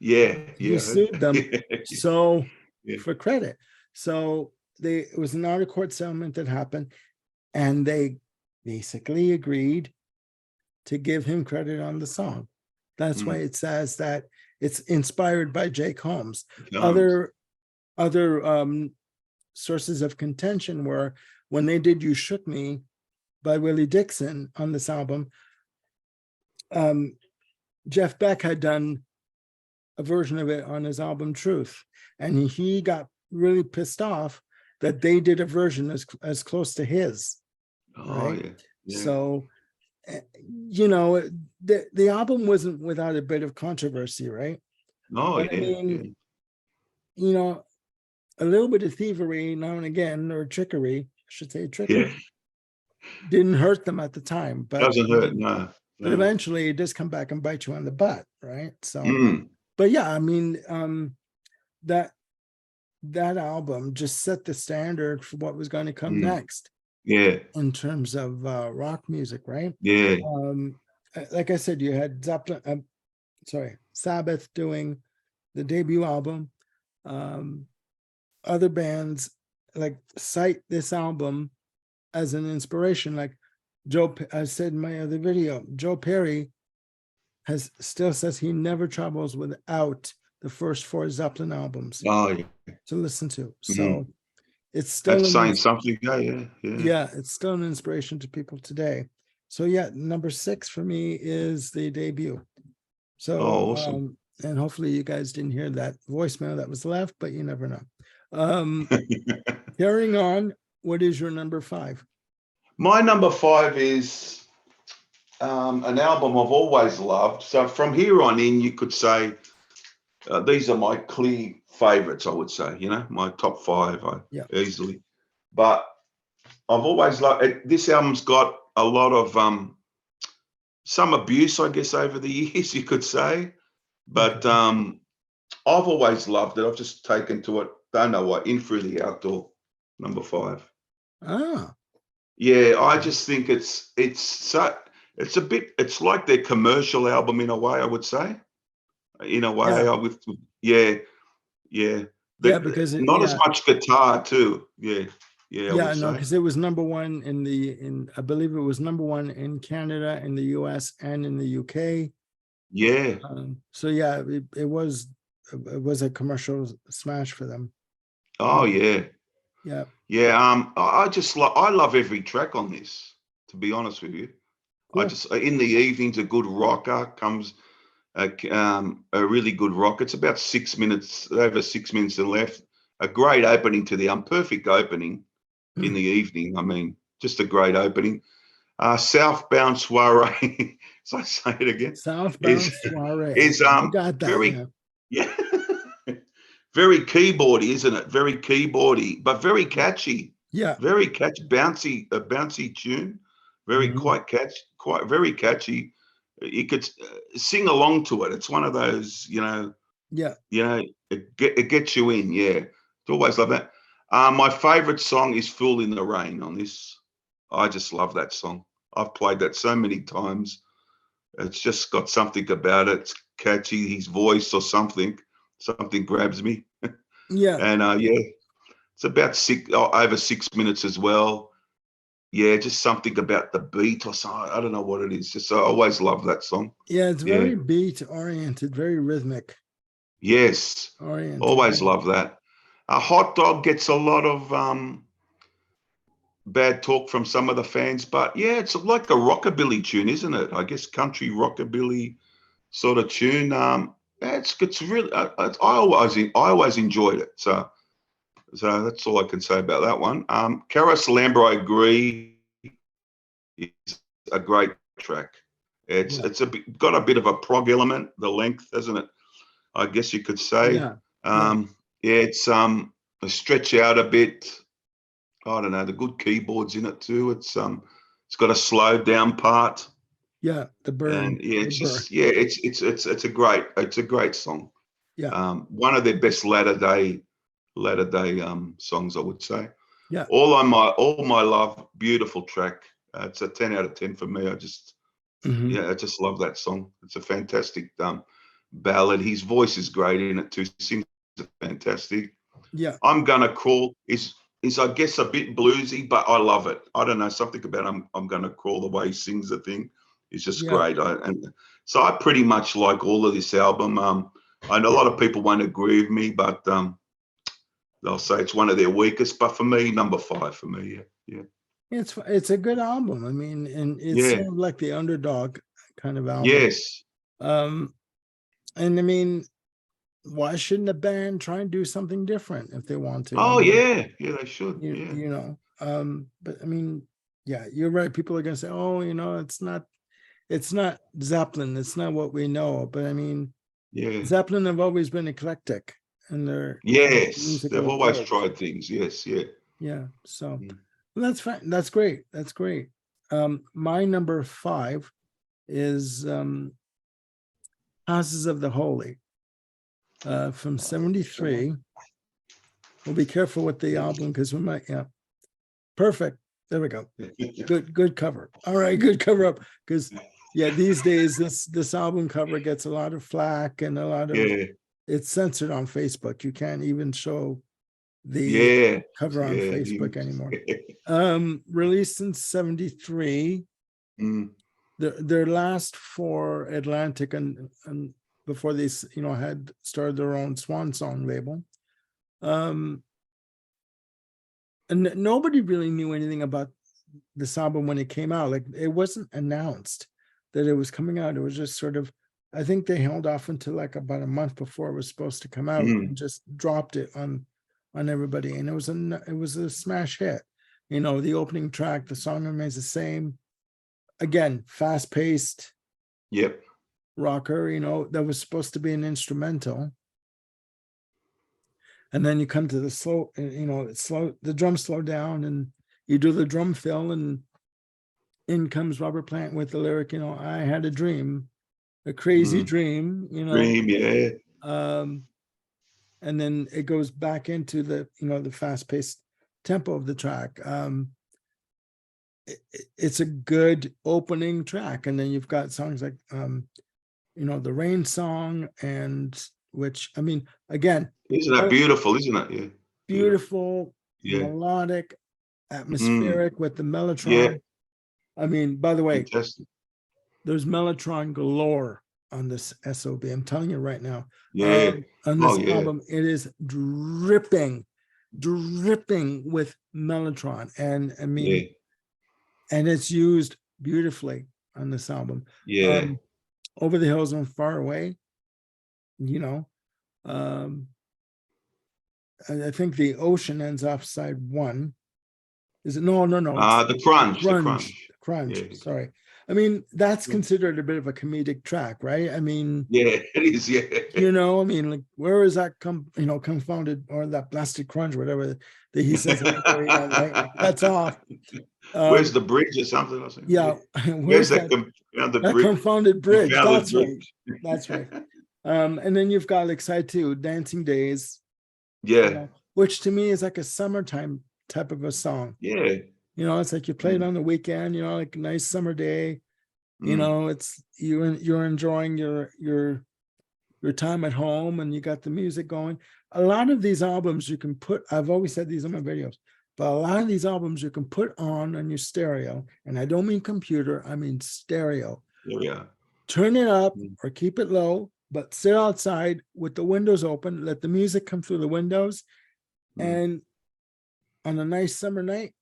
Yeah,
He
yeah.
sued them so
Yeah.
for credit. So it was an out of court settlement that happened, and they basically agreed to give him credit on the song. That's why it says that it's inspired by Jake Holmes. Other sources of contention were when they did "You Shook Me" by Willie Dixon on this album. Jeff Beck had done a version of it on his album Truth, and he got really pissed off that they did a version as close to his.
Oh
Right.
yeah. Yeah.
So the album wasn't without a bit of controversy, right?
Oh
But
yeah.
I mean, a little bit of thievery now and again, or trickery, I should say trickery, didn't hurt them at the time. But
Doesn't hurt, no.
But eventually it does come back and bite you on the butt, right? So but yeah, I mean, that album just set the standard for what was going to come next.
Yeah.
In terms of rock music, right?
Yeah.
Like I said, you had Zeppelin, Sabbath doing the debut album. Other bands like cite this album as an inspiration, like I said in my other video, Joe Perry still says he never travels without the first 4 Zeppelin albums
to
listen to. So it's still
that's saying something.
Yeah, it's still an inspiration to people today. So yeah, number 6 for me is the debut. So
awesome.
And hopefully you guys didn't hear that voicemail that was left, but you never know. Carrying on, what is your number 5?
My number 5 is an album I've always loved. So from here on in, you could say these are my clear favorites, I would say, my top 5 easily. But I've always loved it. This album's got a lot of some abuse, I guess, over the years, you could say. But I've always loved it. I've just taken to it, don't know what, In Through the Outdoor, number 5. Yeah, I just think it's like their commercial album in a way, I would say. In a way, because not as much guitar too. I would say.
Because it was number 1 I believe it was number 1 in Canada, in the US, and in the UK.
Yeah.
So yeah, it was a commercial smash for them.
Oh yeah.
Yeah.
Yeah. I love every track on this, to be honest with you. Cool. In the evenings, a good rocker comes. A really good rock. It's about 6 minutes, over 6 minutes left. A great opening to the perfect opening in the evening. I mean, just a great opening. Southbound Soiree. So I say it again.
Southbound Soiree.
Is
I got that,
very very keyboardy, isn't it? Very keyboardy, but very catchy.
Yeah.
Very catchy, bouncy, a bouncy tune. Very quite very catchy. You could sing along to it. It's one of those, it gets you in. Yeah, it's always love that. My favorite song is "Fool in the Rain" on this. I just love that song. I've played that so many times. It's just got something about it. It's catchy. His voice or something grabs me.
Yeah.
And it's about over 6 minutes as well. Yeah, just something about the beat or something. I don't know what it is. Just I always love that song.
Yeah, it's very beat oriented, very rhythmic.
Yes, oriented. Always love that. A Hot Dog gets a lot of bad talk from some of the fans, but yeah, it's like a rockabilly tune, isn't it? I guess country rockabilly sort of tune. Yeah, it's really. I always enjoyed it. So that's all I can say about that one. Carousel I agree, is a great track. It's
Yeah,
got a bit of a prog element, the length, hasn't it? I guess you could say.
yeah, yeah,
Yeah, it's a stretch out a bit. I don't know, the good keyboards in it too. It's got a slowed down part,
yeah. The
and
burn,
yeah,
the
it's
burn.
just yeah, it's a great song.
Yeah,
One of their best latter day songs, I would say.
yeah,
All my love, beautiful track. It's a 10 out of 10 for me.
hmm,
I just love that song. It's a fantastic ballad. His voice is great in it too. Sings fantastic.
yeah,
I'm gonna crawl is I guess a bit bluesy, but I love it. I don't know, something about I'm gonna crawl, the way he sings the thing is just
yeah.
great. And so I pretty much like all of this album. I know a lot of people won't agree with me, but they'll say it's one of their weakest. But for me, number 5 for me. Yeah,
It's a good album. I mean, and it's
yeah,
sort of like the underdog kind of album.
yes.
Um, and I mean, why shouldn't a band try and do something different if they want to? I
Oh
mean,
yeah, they should. Yeah,
but I mean, yeah, you're right. People are gonna say, oh, it's not Zeppelin, it's not what we know. But I mean,
yeah,
Zeppelin have always been eclectic in their
yes. They've
musical
always
approach.
tried things. Yes, yeah.
Yeah, so
Mm.
well, that's fine. That's great. That's great. My number 5 is Houses of the Holy from 73. We'll be careful with the album because we might, yeah. Perfect. There we go. Good cover. All right, good cover up. Because yeah, these days this album cover gets a lot of flack and a lot of
Yeah,
it's censored on Facebook. You can't even show the
yeah,
cover on
yeah.
Facebook anymore. Released in 73.
Mm,
Their last 4 Atlantic and before they had started their own swan song label. And nobody really knew anything about this album when it came out. Like, it wasn't announced that it was coming out. It was just sort of, I think they held off until like about a month before it was supposed to come out
mm,
and just dropped it on everybody. And it was a smash hit. The opening track, the song remains the same. Again, fast paced
yep.
rocker, that was supposed to be an instrumental. And then you come to the slow, the drums slow down and you do the drum fill, and in comes Robert Plant with the lyric, I had a dream, a crazy
Mm,
dream,
dream. Yeah.
and then it goes back into the fast-paced tempo of the track. It's a good opening track, and then you've got songs like the Rain Song, and which, I mean, again,
Isn't that beautiful? Isn't it? Yeah. Beautiful.
beautiful,
Yeah.
melodic,
Mm,
atmospheric with the
yeah.
mellotron. I mean, by the way,
Fantastic.
there's mellotron galore on this SOB. I'm telling you right now.
Yeah.
On
Oh
this
yeah.
album, it is dripping with mellotron, and I mean,
Yeah.
and it's used beautifully on this album.
Yeah.
Over the Hills and Far Away, you know, um, I think the ocean ends off side 1. Is it? No. It's
The crunch. The
grunge.
crunch. Yeah.
Sorry. I mean, that's
Yeah.
considered a bit of a comedic track, right? I mean,
Yeah. It is. Yeah.
I mean, like, where is that confounded, or that blasted crunch, whatever that he says at the very end, right? Like, that's off.
Where's the bridge or something? I think. Yeah.
Yeah,
Where's
where's
that
that
confounded bridge?
confounded bridge?
Confounded
That's right.
bridge.
That's right. And then you've got like side 2, Dancing Days,
Yeah.
which to me is like a summertime type of a song.
Yeah.
It's like you play it on the weekend, like a nice summer day.
Mm.
It's you're enjoying your time at home, and you got the music going. A lot of these albums you can put, I've always said these in my videos, but a lot of these albums you can put on your stereo, and I don't mean computer, I mean stereo.
There we are.
Turn it up
Mm.
or keep it low, but sit outside with the windows open, let the music come through the windows,
Mm.
and on a nice summer night,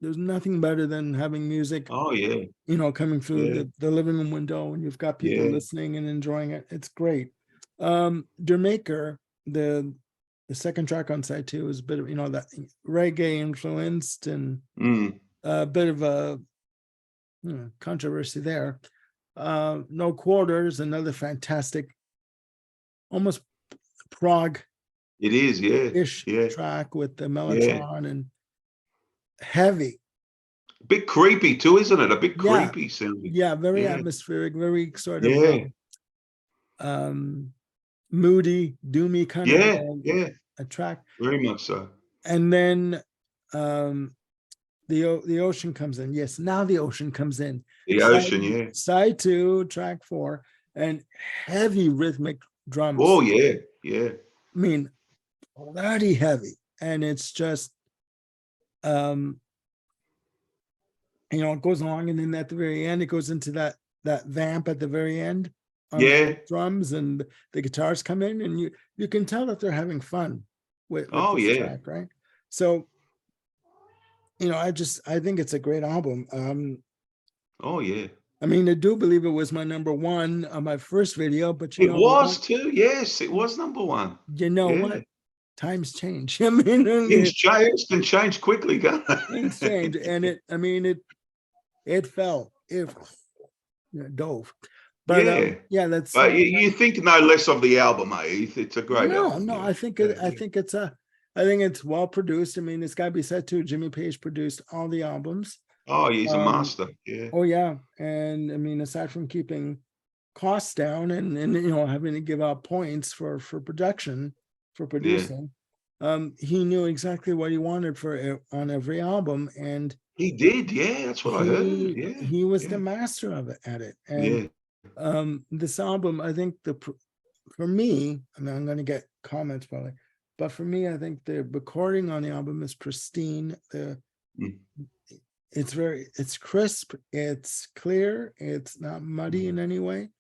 there's nothing better than having music,
Oh yeah,
coming through
yeah,
the living room window, and you've got people
yeah.
listening and enjoying it. It's great. Jamaica, the second track on side two is a bit of, that reggae influenced, and
Mm.
a bit of a controversy there. No Quarters, another fantastic, almost prog-ish
It is. Yeah, yeah,
track with the
yeah.
mellotron and heavy.
A bit creepy too, isn't it? A bit
Yeah,
creepy sounding.
yeah, very
Yeah,
atmospheric, very sort of
yeah,
um moody, doomy kind of
yeah, yeah.
a track.
Very much so.
And then um the ocean comes in. Yes, now the ocean comes in.
The
Side,
ocean. Yeah.
side two, track four, and heavy rhythmic drums.
Oh yeah, yeah.
I mean, bloody heavy. And it's just it goes along, and then at the very end, it goes into that vamp at the very end on the
Yeah.
drums, and the guitars come in, and you can tell that they're having fun with
Oh
this
yeah.
track, right? So I think it's a great album.
Oh yeah.
I mean, I do believe it was my number one on my first video, but you
It
know what?
was too. Yes, it was number one.
You know
Yeah.
what? Times change. I mean,
Things can change quickly, can't
things
they?
change, and it fell, it dove. But
Yeah.
yeah, that's
But you think no less of the album, eh? It's a great
no,
album. Yeah.
I think
Yeah,
I think it's well produced. I mean, it's got to be said too. Jimmy Page produced all the albums.
oh, he's a
Um,
master. Yeah.
oh yeah, and I mean, aside from keeping costs down and having to give out points for production, for
Yeah.
producing, he knew exactly what he wanted on every album, and
He did. Yeah, that's what I heard. Yeah.
he was
Yeah.
the master of it at it. And
Yeah.
this album, I think for me, I mean, I'm going to get comments probably, but for me, I think the recording on the album is pristine.
Mm.
It's crisp, it's clear, it's not muddy in any way.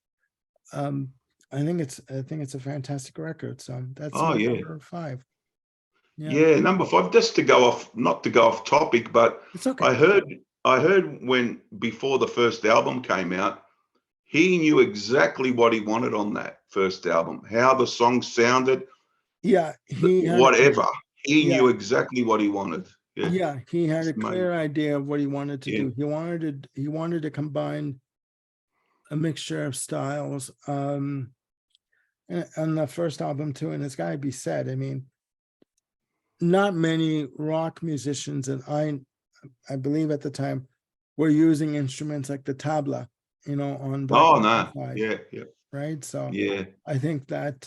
I think it's a fantastic record. So that's
Oh
my
yeah.
number five. Yeah,
Yeah, number five. Just to go off, not to go off topic, but
it's okay.
I heard when before the first album came out, he knew exactly what he wanted on that first album, how the song sounded,
Yeah,
whatever. He
yeah,
knew exactly what he wanted. Yeah,
yeah, he had
it's
a clear idea of what he wanted to
Yeah,
do. He wanted to combine a mixture of styles. On the first album too, and it's got to be said. I mean, not many rock musicians, and I believe at the time, were using instruments like the tabla, on Black
oh
Sabbath
no.
side,
Yeah, yeah,
right? So
yeah.
I think that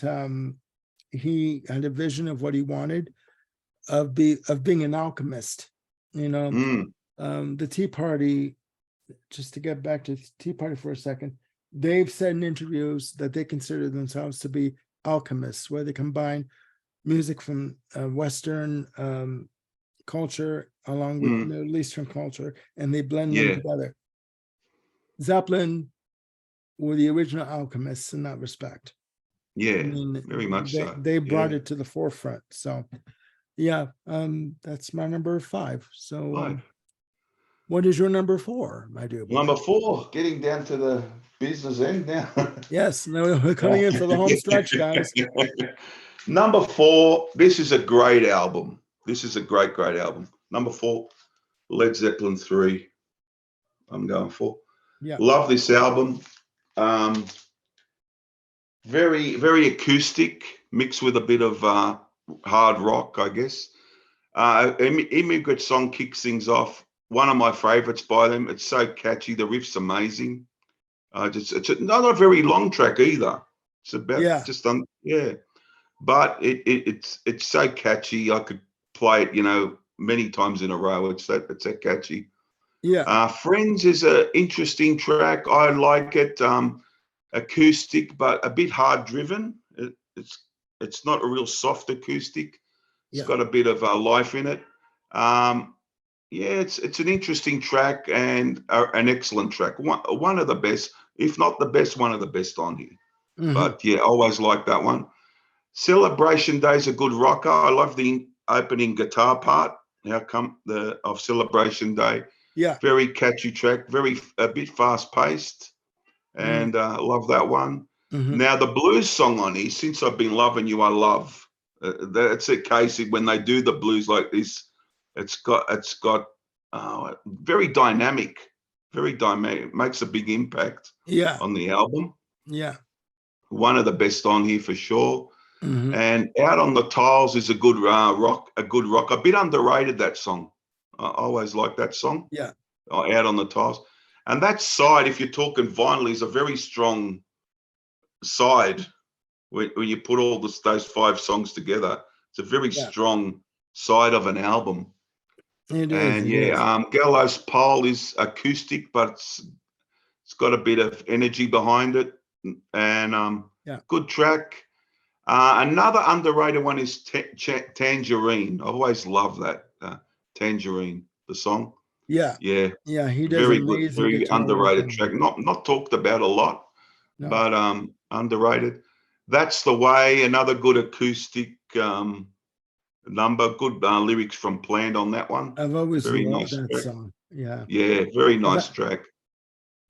he had a vision of what he wanted of being an alchemist.
Mm,
The Tea Party. Just to get back to the Tea Party for a second, they've said in interviews that they consider themselves to be alchemists, where they combine music from Western culture along with
mm,
Middle Eastern culture, and they blend them
yeah,
together. Zeppelin were the original alchemists in that respect. I
yeah.
mean,
Very much so.
they brought
Yeah.
it to the forefront. So yeah, that's my number five. So
Five.
what is your number four, my dear boy?
Number four, getting down to the business end now.
Yes, now we're coming in for the home stretch, guys.
Number four, this is a great album. This is a great album. Number four, Led Zeppelin 3. I'm going for.
Yeah,
Love this album. Very, very acoustic, mixed with a bit of hard rock, I guess. Immigrant Song kicks things off. One of my favorites by them. It's so catchy. The riff's amazing. It's not a very long track either. It's about yeah. But it's so catchy. I could play it, many times in a row. It's that catchy.
yeah,
Friends is an interesting track. I like it. Acoustic, but a bit hard driven. It's not a real soft acoustic. It's
yeah,
got a bit of life in it. Yeah, it's an interesting track and an excellent track. One of the best, if not the best, one of the best on here. But yeah, always like that one. Celebration Day's a good rocker. I love the opening guitar part. How come the of Celebration Day?
Yeah.
Very catchy track, a bit fast paced, and love that one.
Mhm.
Now the blues song on here, Since I've Been Loving You, I love. That's a case when they do the blues like this. It's got very dynamic, makes a big impact
Yeah.
on the album.
Yeah.
One of the best on here for sure.
Mhm.
And Out on the Tiles is a good rock, a bit underrated, that song. I always like that song.
Yeah.
Out on the Tiles. And that side, if you're talking vinyl, is a very strong side when you put all those 5 songs together. It's a very
Yeah.
strong side of an album.
It is.
And
It is.
Gallows Pole is acoustic, but it's got a bit of energy behind it. And
Yeah.
good track. Another underrated one is Tangerine. I always love that. Tangerine, the song.
Yeah.
Yeah,
Yeah. He does
very good,
amazing
very
guitar work
underrated
on
track.
him.
Not talked about a lot,
No.
but underrated. That's the Way. Another good acoustic number. Good lyrics from Plant on that one.
I've always
Very
loved
nice
that
track.
song. Yeah.
Yeah, very
I've,
nice track.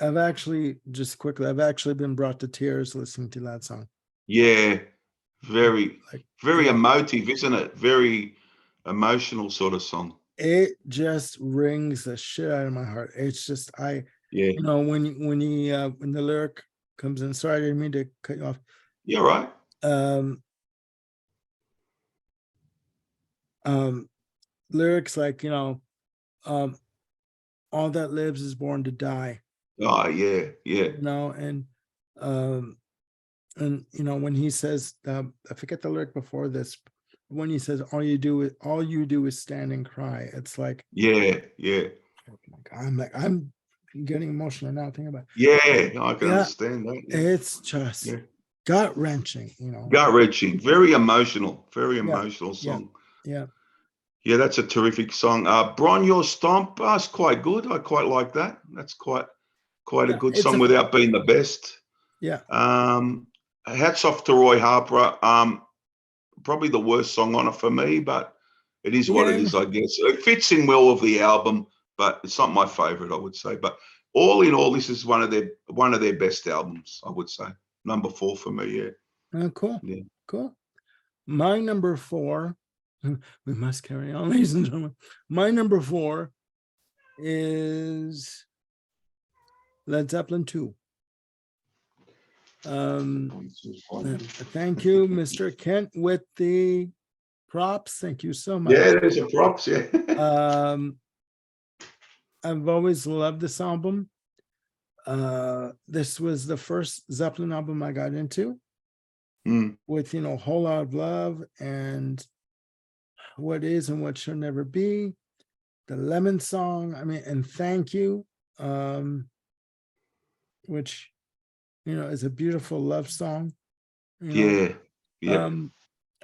I've actually I've actually been brought to tears listening to that song.
Yeah, very
Yeah.
emotive, isn't it? Very emotional sort of song.
It just rings the shit out of my heart. It's just
Yeah,
when the lyric comes in. Sorry, I didn't mean to cut you off.
you're right.
Lyrics like all that lives is born to die.
Oh yeah, yeah,
And when he says, I forget the lyric before this, when he says all you do is stand and cry. It's like,
yeah.
I'm getting emotional now thinking about it.
Yeah, I can
Yeah,
understand that. Yeah.
it's just gut wrenching,
Gut wrenching, very emotional
Yeah.
song.
Yeah.
Yeah, that's a terrific song. Bron Your Stomp, it's quite good. I quite like that. That's quite a good
It's
song without being the best.
Yeah.
Hats off to Roy Harper. Probably the worst song on it for me, but it is what it is, I guess. It fits in well with the album, but it's not my favorite, I would say. But all in all, this is one of their best albums, I would say. Number 4 for me, yeah.
Oh, cool.
Yeah.
Cool. My number 4, we must carry on, ladies and gentlemen. My number 4 is Led Zeppelin 2. Thank you, Mr. Kent, with the props. Thank you so much.
Yeah, there's a props, yeah.
I've always loved this album. This was the first Zeppelin album I got into with, Whole Lot of Love and What Is and What Should Never Be, the Lemon Song, and Thank You, which, is a beautiful love song.
Yeah.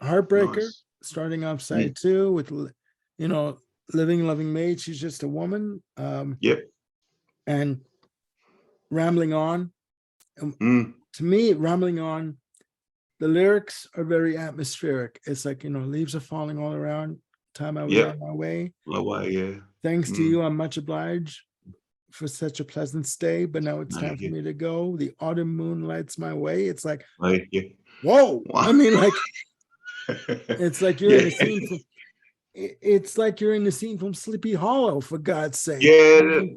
Heartbreaker,
Nice.
starting off side 2 with, Living Loving Maid, She's Just a Woman. And Rambling On. To me, Rambling On, the lyrics are very atmospheric. It's like, leaves are falling all around. Time I was on my way. Thanks to you, I'm much obliged for such a pleasant stay, but now it's time for me to go. The autumn moon lights my way. It's like, whoa. It's like you're in the scene from it's like you're in the scene from Sleepy Hollow, for God's sake.
Yeah,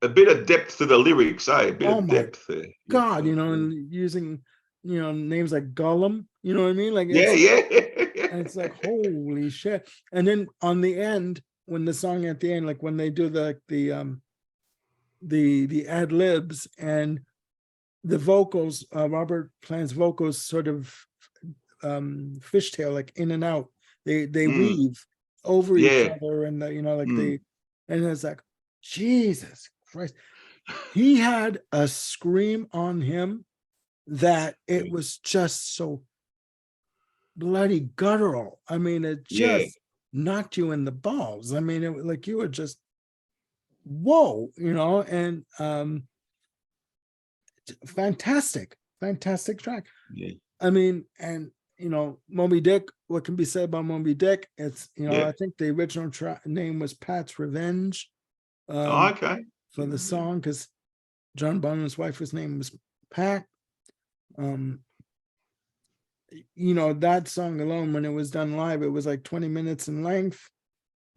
a bit of depth to the lyrics, eh? A bit of depth there.
God, and using names like Gollum, you know what I mean? Like and it's like, holy shit. And then on the end, when the song at the end, like when they do the ad libs and the vocals, Robert Plant's vocals sort of fishtail, like in and out. They weave over each other, and and it's like, Jesus Christ. He had a scream on him that it was just so bloody guttural. It just knocked you in the balls. It was like you were just, whoa, and fantastic track. And Moby Dick, what can be said about Moby Dick? It's,
Yeah.
I think the original name was Pat's Revenge
Oh, okay.
for the song, because John Bonham's wife's name was Pat. That song alone, when it was done live, it was like 20 minutes in length.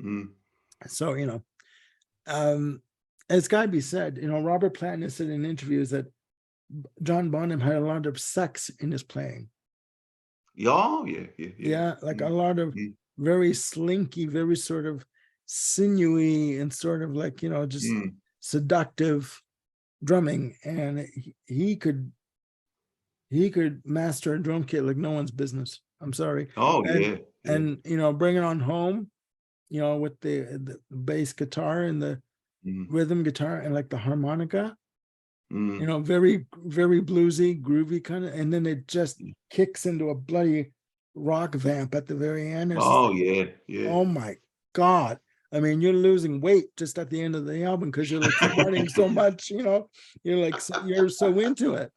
Mm.
So, it's got to be said, Robert Plant has said in interviews that John Bonham had a lot of sex in his playing.
Oh, yeah.
Yeah, like a lot of very slinky, very sort of sinewy and sort of like, just seductive drumming. And he could master a drum kit like no one's business. I'm sorry.
Oh, yeah.
And bring it on home, with the bass guitar and the rhythm guitar and like the harmonica, very, very bluesy, groovy kind of, and then it just kicks into a bloody rock vamp at the very end.
Oh, yeah.
Oh my God. I mean, you're losing weight just at the end of the album because you're like sweating so much, you're like, you're so into it.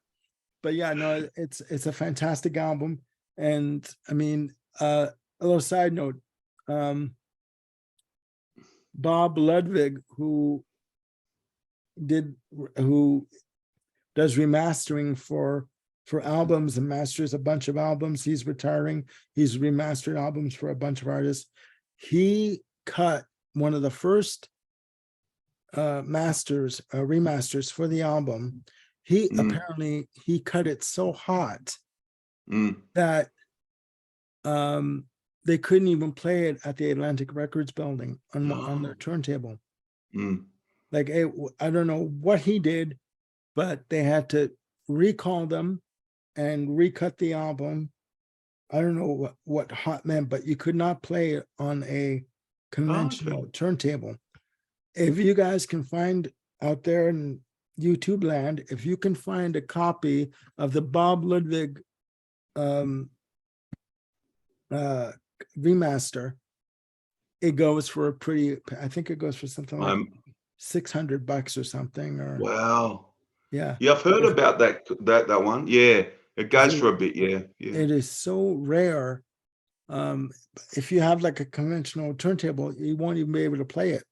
But yeah, no, it's a fantastic album. And I mean, a little side note, Bob Ludwig, who does remastering for albums and masters a bunch of albums. He's retiring. He's remastered albums for a bunch of artists. He cut one of the first remasters for the album. He apparently cut it so hot that they couldn't even play it at the Atlantic Records building on their turntable. Like, I don't know what he did, but they had to recall them and recut the album. I don't know what hot meant, but you could not play it on a conventional turntable. If you guys can find out there in YouTube land, if you can find a copy of the Bob Ludwig remaster, it goes for I think it goes for something like $600 or something. Or
wow.
Yeah,
I've heard about that one. Yeah, it goes for a bit. Yeah.
It is so rare. If you have like a conventional turntable, you won't even be able to play it.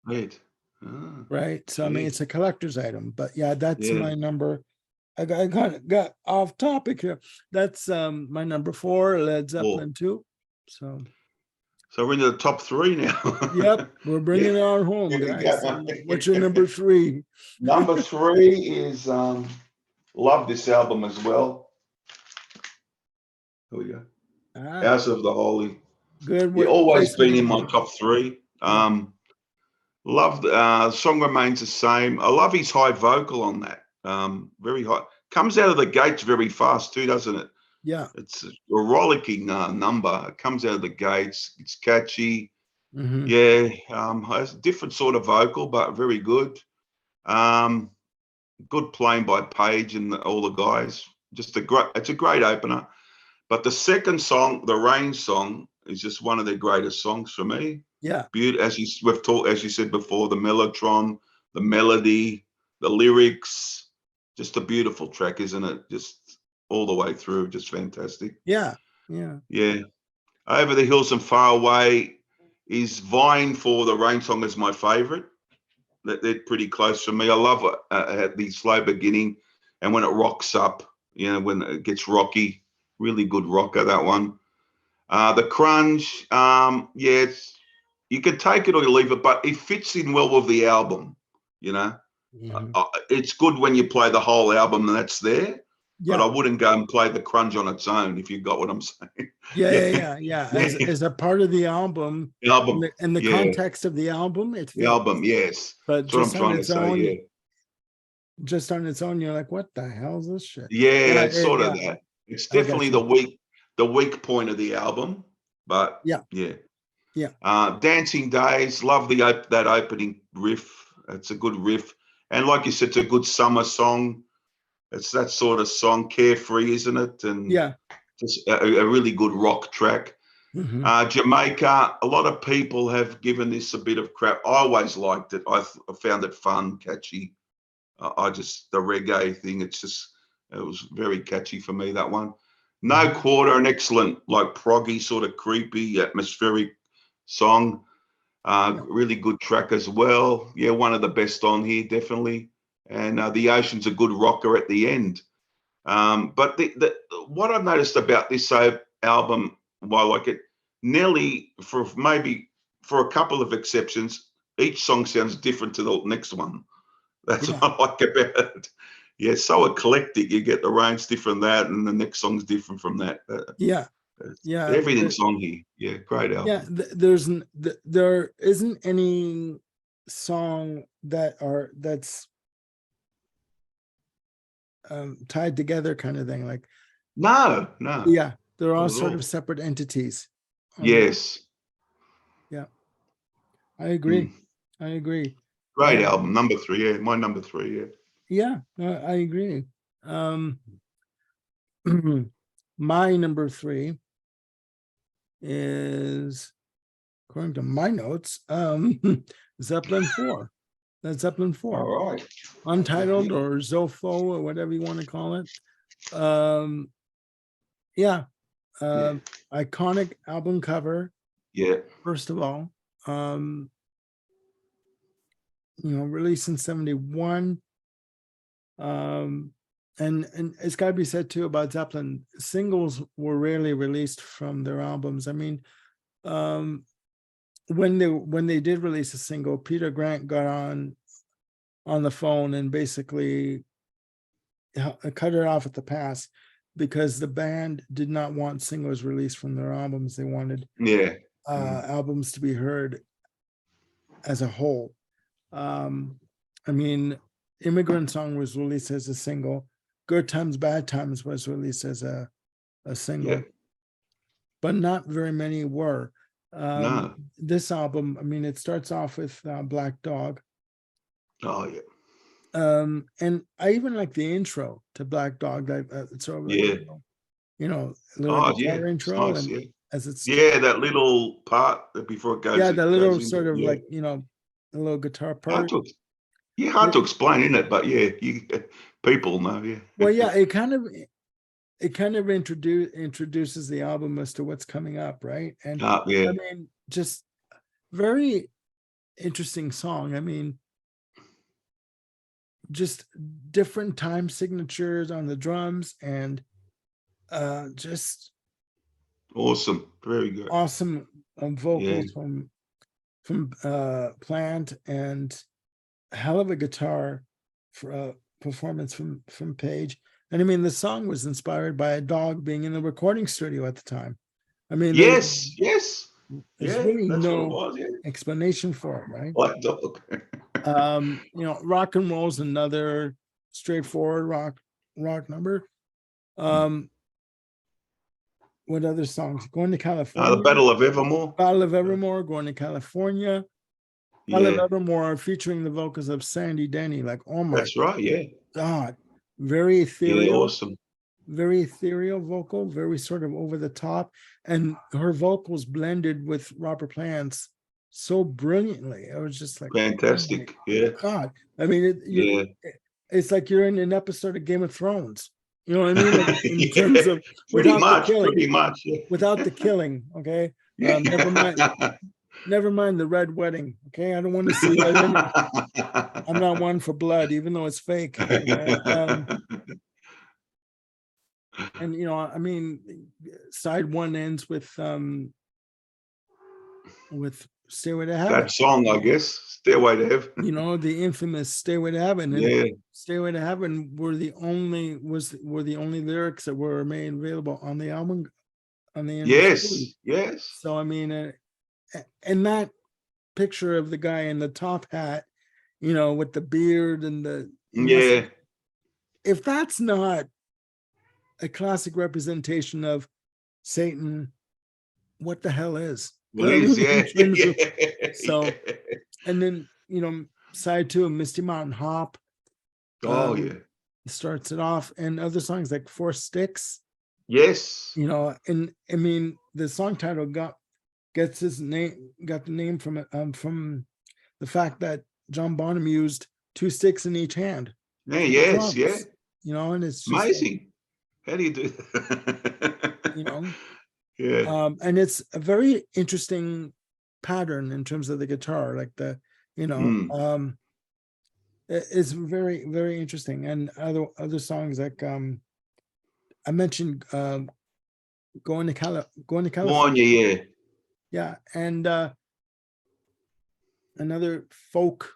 Right.
Right. So I mean, it's a collector's item. But yeah, that's my number. I got off topic here. That's my number 4, Led Zeppelin 2. So
we're into the top 3 now.
Yep, we're bringing it on home, guys. What's your number 3?
Number 3 is love this album as well. Here we go. House of the Holy.
Good.
It's always been in my top 3. Love the song remains the same. I love his high vocal on that. Very high. Comes out of the gates very fast too, doesn't it?
Yeah.
It's a rollicking number. It comes out of the gates. It's catchy. Yeah. Has a different sort of vocal, but very good. Good playing by Page and all the guys. It's a great opener. But the second song, the Rain song, is just one of their greatest songs for me.
Yeah.
Beautiful, as you said before, the mellotron, the melody, the lyrics, just a beautiful track, isn't it? Just all the way through, just fantastic.
Yeah.
Over the Hills and Far Away is vying for the Rain song as my favorite. They're pretty close for me. I love the slow beginning and when it rocks up, when it gets rocky, really good rocker, that one. The Crunge, you can take it or you leave it, but it fits in well with the album, It's good when you play the whole album and that's there, but I wouldn't go and play the Crunge on its own, if you got what I'm saying.
Yeah. As a part of the album, in the context of the album, it's
the album, yes.
But
that's what I'm trying to say,
just on its own, you're like, what the hell is this shit?
Yeah, it's sort of that. It's definitely the weak point of the album, but yeah. Dancing Days, love that opening riff. It's a good riff, and like you said, it's a good summer song. It's that sort of song, carefree, isn't it? And just a really good rock track. Jamaica, a lot of people have given this a bit of crap. I always liked it. I found it fun, catchy. The reggae thing, it was very catchy for me, that one. No Quarter, an excellent, like proggy, sort of creepy, atmospheric song.
Yeah.
Really good track as well. Yeah, one of the best on here, definitely. And The Ocean's a good rocker at the end. But what I've noticed about this album, while I like it, nearly for a couple of exceptions, each song sounds different to the next one. That's
Yeah.
what I like about it. Yeah, so eclectic. You get the range different that, and the next song's different from that.
Yeah. Yeah.
Everything's on here. Yeah, great
Yeah.
album.
There isn't any song that's tied together kind of thing. Like,
No, no,
yeah, they're all
not at
sort
all.
of separate entities.
Yes.
Yeah, I agree.
Mm.
I agree.
Great album. Number 3. Yeah, my number 3. Yeah.
Yeah, I agree. My number 3 is, according to my notes, Zeppelin 4. That's Zeppelin 4.
All right.
Untitled or Zofo or whatever you want to call it. Yeah. Iconic album cover.
Yeah.
First of all, released in 71. And it's got to be said too about Zeppelin, singles were rarely released from their albums. I mean, when they did release a single, Peter Grant got on the phone and basically cut it off at the pass, because the band did not want singles released from their albums. They wanted albums to be heard as a whole. I mean, Immigrant Song was released as a single. Good Times, Bad Times was released as a single, but not very many were.
No.
This album, I mean, it starts off with Black Dog.
Oh, yeah.
And I even like the intro to Black Dog. That it's sort of like, a little guitar intro,
nice,
and as it's
that little part before it goes.
Yeah, the little
goes
sort of
into,
like a little guitar part.
Hard to explain, isn't it? But yeah, people know. Yeah.
Well, yeah, it kind of introduces the album as to what's coming up, right? And I mean, just very interesting song. I mean, just different time signatures on the drums, and just
awesome, very good,
awesome vocals from Plant, and hell of a guitar for performance from Page. And I mean, the song was inspired by a dog being in the recording studio at the time. I mean,
yes,
there's really no
it
explanation for it, right?
Black Dog.
Rock and Roll's another straightforward rock number. What other songs? Going to California.
The Battle of Evermore.
Battle of Evermore, Going to California. Battle of Evermore featuring the vocals of Sandy Denny. Like, oh my
That's right, yeah.
God. Very ethereal.
Yeah, awesome.
Very ethereal vocal, very sort of over the top. And her vocals blended with Robert Plant's so brilliantly. I was just like,
fantastic. Oh
God. I mean, it's like you're in an episode of Game of Thrones. You know what I mean? Like, in terms of
pretty much. Yeah.
Without the killing, okay? Never mind the red wedding, okay? I don't want to see that. I'm not one for blood, even though it's fake. Okay? And I mean, side one ends with Stairway to Heaven.
That song, I guess, Stairway to Heaven.
The infamous Stairway to Heaven. And Stairway to Heaven were the only lyrics that were made available on the album.
Yes.
So I mean, and that picture of the guy in the top hat, with the beard and the if that's not a classic representation of Satan, what the hell is? So, and then side 2 of Misty Mountain Hop. Starts it off, and other songs like Four Sticks.
Yes.
And I mean, the song title got the name from the fact that John Bonham used 2 sticks in each hand.
And it's just
amazing.
How do you do that?
you know.
Yeah.
And it's a very interesting pattern in terms of the guitar, like the, it's very, very interesting. And other songs like I mentioned going to California.
California, yeah.
Yeah. And another folk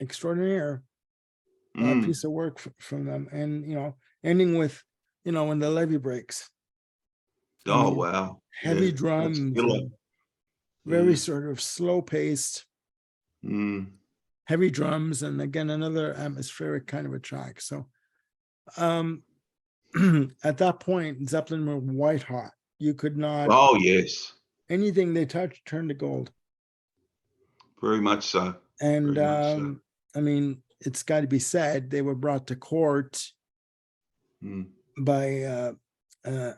extraordinaire
Mm.
piece of work from them. And ending with, when the levee breaks. I
Oh,
mean,
wow. Yeah,
heavy
that's a
drums
killer.
and very
Yeah.
sort of slow paced,
Mm.
heavy drums, and again another atmospheric kind of a track. So um at that point, Zeppelin were white hot. You could not,
Oh, yes.
anything they touched turned to gold.
Very much so.
And
Very much so.
I mean, it's got to be said, they were brought to court
Mm.
by a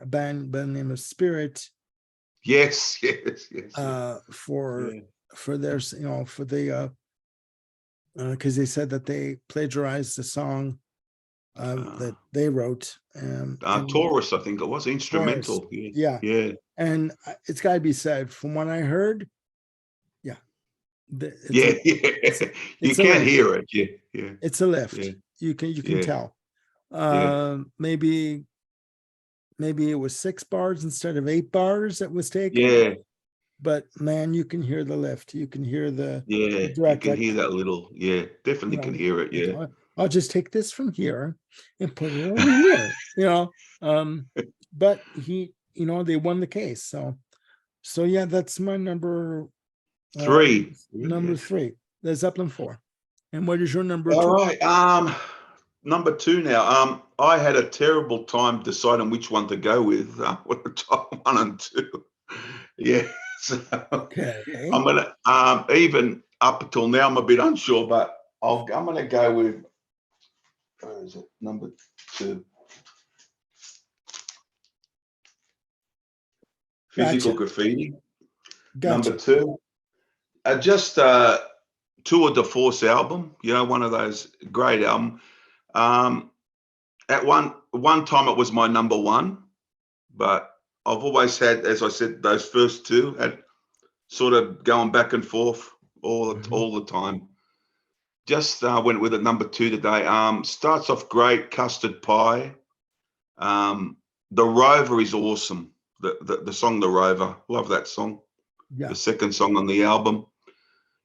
band by the name of Spirit
Yes, yes, yes,
for
yeah.
their, for the because they said that they plagiarized the song that they wrote. And
Taurus, I think it was
Taurus,
instrumental. Yeah,
yeah.
yeah,
And it's got to be said, from what I heard, yeah, it's
yeah,
a
yeah. You
it's a
can
lift.
hear it. Yeah, yeah,
It's a lift.
yeah,
You can
yeah,
tell.
yeah.
Maybe it was 6 bars instead of 8 bars that was taken.
Yeah,
But man, you can hear the lift. You can hear the
yeah. You
direct,
can
like,
hear that little. Yeah, definitely can hear it.
like,
Yeah.
I'll just take this from here and put it over here. But they won the case. So yeah, that's my number
Three.
number
Yeah.
3, the Zeppelin 4. And what is your number
All
2?
right. Number 2 now. I had a terrible time deciding which one to go with. What the top 1 and 2. Yeah. So
Okay.
I'm gonna even up until now I'm a bit unsure, but I'm gonna go with where is it? Number 2. Physical
Gotcha.
Graffiti. Number
Gotcha.
2. Just Tour de Force album. One of those great album. At one time it was my number 1, but I've always had, as I said, those first 2 had sort of going back and forth all the time. Just went with a number 2 today. Starts off great, Custard Pie. The Rover is awesome. The song The Rover, love that song.
Yeah.
The second song on the album.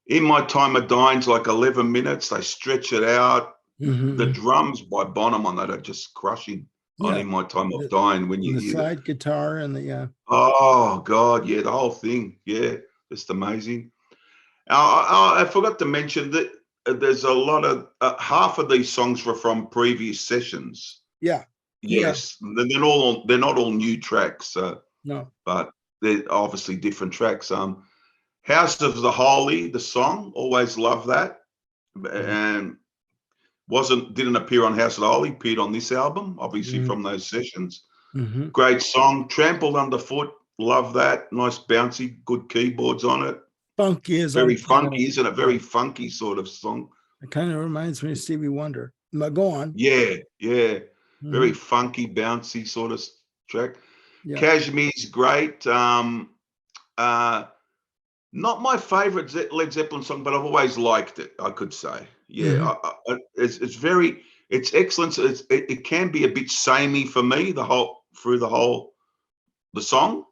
In My Time of Dying's like 11 minutes. They stretch it out. The drums by Bonham on that are just crushing. On
Yeah.
In My Time of Dying, when you
The
hear
slide guitar and the
oh God, yeah, the whole thing, yeah, just amazing. I forgot to mention that there's a lot of half of these songs were from previous sessions.
yeah.
Yes, they're not all new tracks,
No.
but they're obviously different tracks. House of the Holy, the song, always love that, and didn't appear on House of the Holy, appeared on this album, obviously from those sessions. Great song. Trampled Underfoot, love that. Nice bouncy, good keyboards on it.
Funky is
Very
on kind
funky, isn't it? Very funky sort of song.
It kind of reminds me of Stevie Wonder. But go on.
Yeah, yeah. Very funky, bouncy sort of track.
Yeah.
Kashmir's great. Not my favorite Led Zeppelin song, but I've always liked it, I could say. Yeah, it's excellent. So it can be a bit samey for me through the song.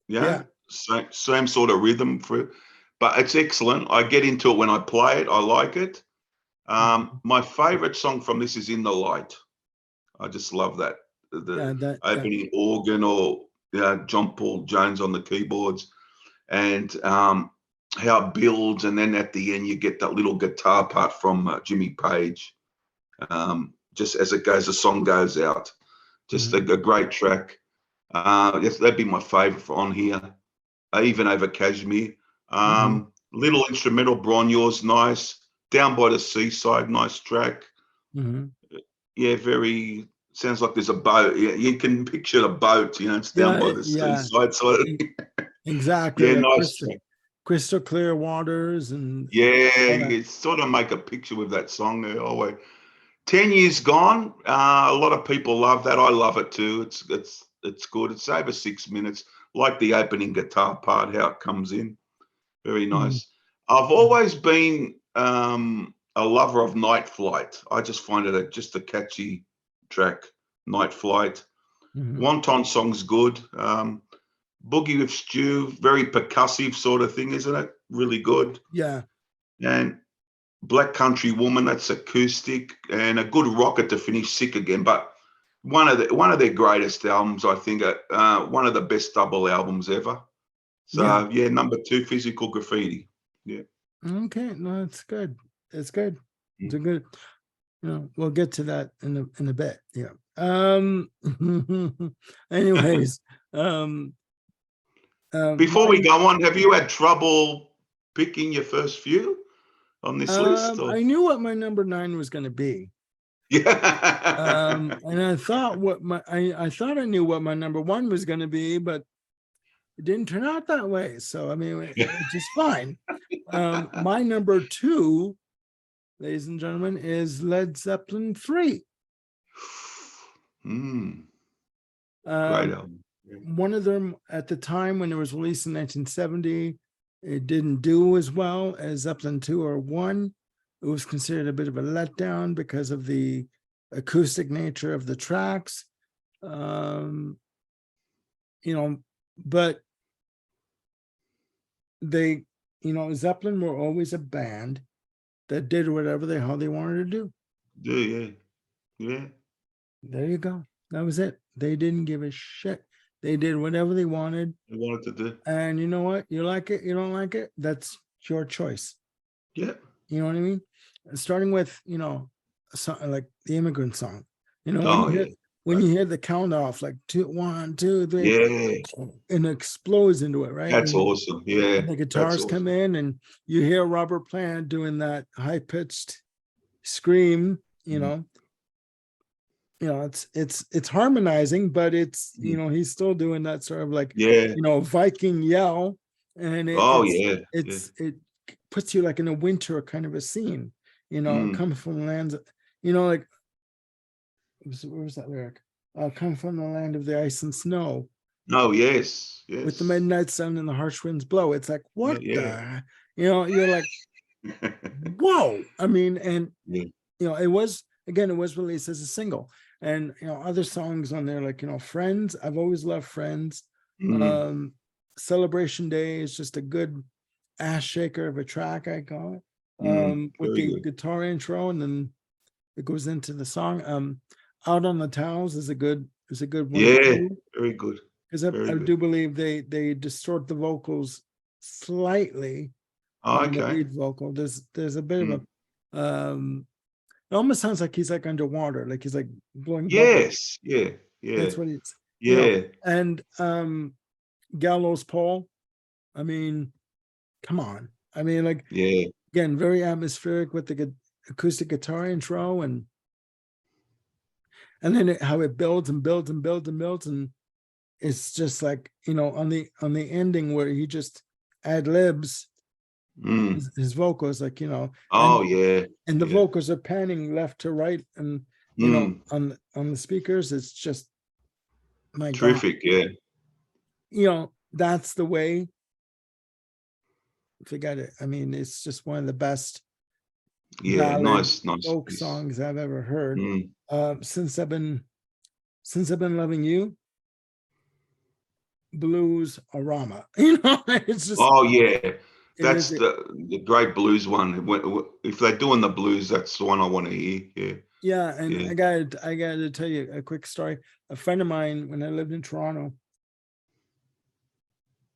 Yeah.
Same sort of rhythm but it's excellent. I get into it when I play it. I like it. My favorite song from this is In the Light. I just love that. The opening organ, or John Paul Jones on the keyboards, and how it builds, and then at the end you get that little guitar part from Jimmy Page. Just as the song goes out, just a great track. Yes, that'd be my favorite on here, even over Kashmir. Little instrumental, Bronyo's nice. Down by the Seaside, nice track. Yeah, very. Sounds like there's a boat. Yeah, you can picture the boat. It's down by the seaside. So
exactly.
yeah,
Like
nice track.
crystal clear waters, and
you sort of make a picture with that song there. Always. 10 Years Gone. A lot of people love that. I love it too. It's it's good. It's over 6 minutes. Like the opening guitar part, how it comes in. Very nice. I've always been a lover of Night Flight. I just find it just a catchy track. Night Flight. Wonton song's good. Boogie with Stew, very percussive sort of thing, isn't it? Really good.
Yeah.
And Black Country Woman, that's acoustic, and a good rocket to finish Sick Again. But one of their greatest albums, I think. One of the best double albums ever. So yeah, number 2, Physical Graffiti. Yeah.
Okay, no, it's good. It's good. It's a good. We'll get to that in a bit. Yeah. Anyways,
before we go on, have you had trouble picking your first few on this list? Or?
I knew what my number 9 was going to be.
Yeah.
And I thought I thought I knew what my number 1 was going to be, but it didn't turn out that way. So I mean, it's just fine. My number 2, ladies and gentlemen, is Led Zeppelin 3.
Great album.
One of them at the time when it was released in 1970, it didn't do as well as Zeppelin 2 or 1. It was considered a bit of a letdown because of the acoustic nature of the tracks. But they, Zeppelin were always a band that did whatever the hell they wanted to do.
Yeah.
There you go. That was it. They didn't give a shit. They did whatever they wanted.
They wanted to do.
And you know what? You like it, you don't like it, that's your choice.
Yeah.
You know what I mean? Starting with, a song like the Immigrant Song. When you hear the count off, like 2, 1, 2, 3,
yeah,
and it explodes into it, right?
That's awesome. Yeah.
And the guitars come in, and you hear Robert Plant doing that high-pitched scream, it's harmonizing, but it's he's still doing that sort of like Viking yell, and it puts you like in a winter kind of a scene, coming from the lands, like where was that lyric? Come from the land of the ice and snow.
Oh yes.
With the midnight sun and the harsh winds blow. It's like what the, you're like, whoa. I mean, and it was released as a single. And other songs on there, like Friends. I've always loved Friends. Celebration Day is just a good ass shaker of a track, I call it. With the guitar intro, and then it goes into the song. Out on the Towels is a good one.
Yeah, very good.
Because I do believe they distort the vocals slightly on the lead vocal. There's a bit of a it almost sounds like he's like underwater, like he's like blowing bubbles.
Yeah.
That's what it's. And Gallows Pole, I mean, come on. I mean, like, again, very atmospheric with the acoustic guitar intro, and then how it builds and builds and builds and builds, and it's just like on the ending where he just ad libs his vocals, like and the vocals are panning left to right, and on the speakers, it's just my
terrific.
That's the way. Forget it. I mean, it's just one of the best
nice
folk songs I've ever heard. Since I've been loving you, blues arama. It's just
that's the great blues one. If they're doing the blues, that's the one I want to hear.
And I gotta tell you a quick story. A friend of mine, when I lived in Toronto,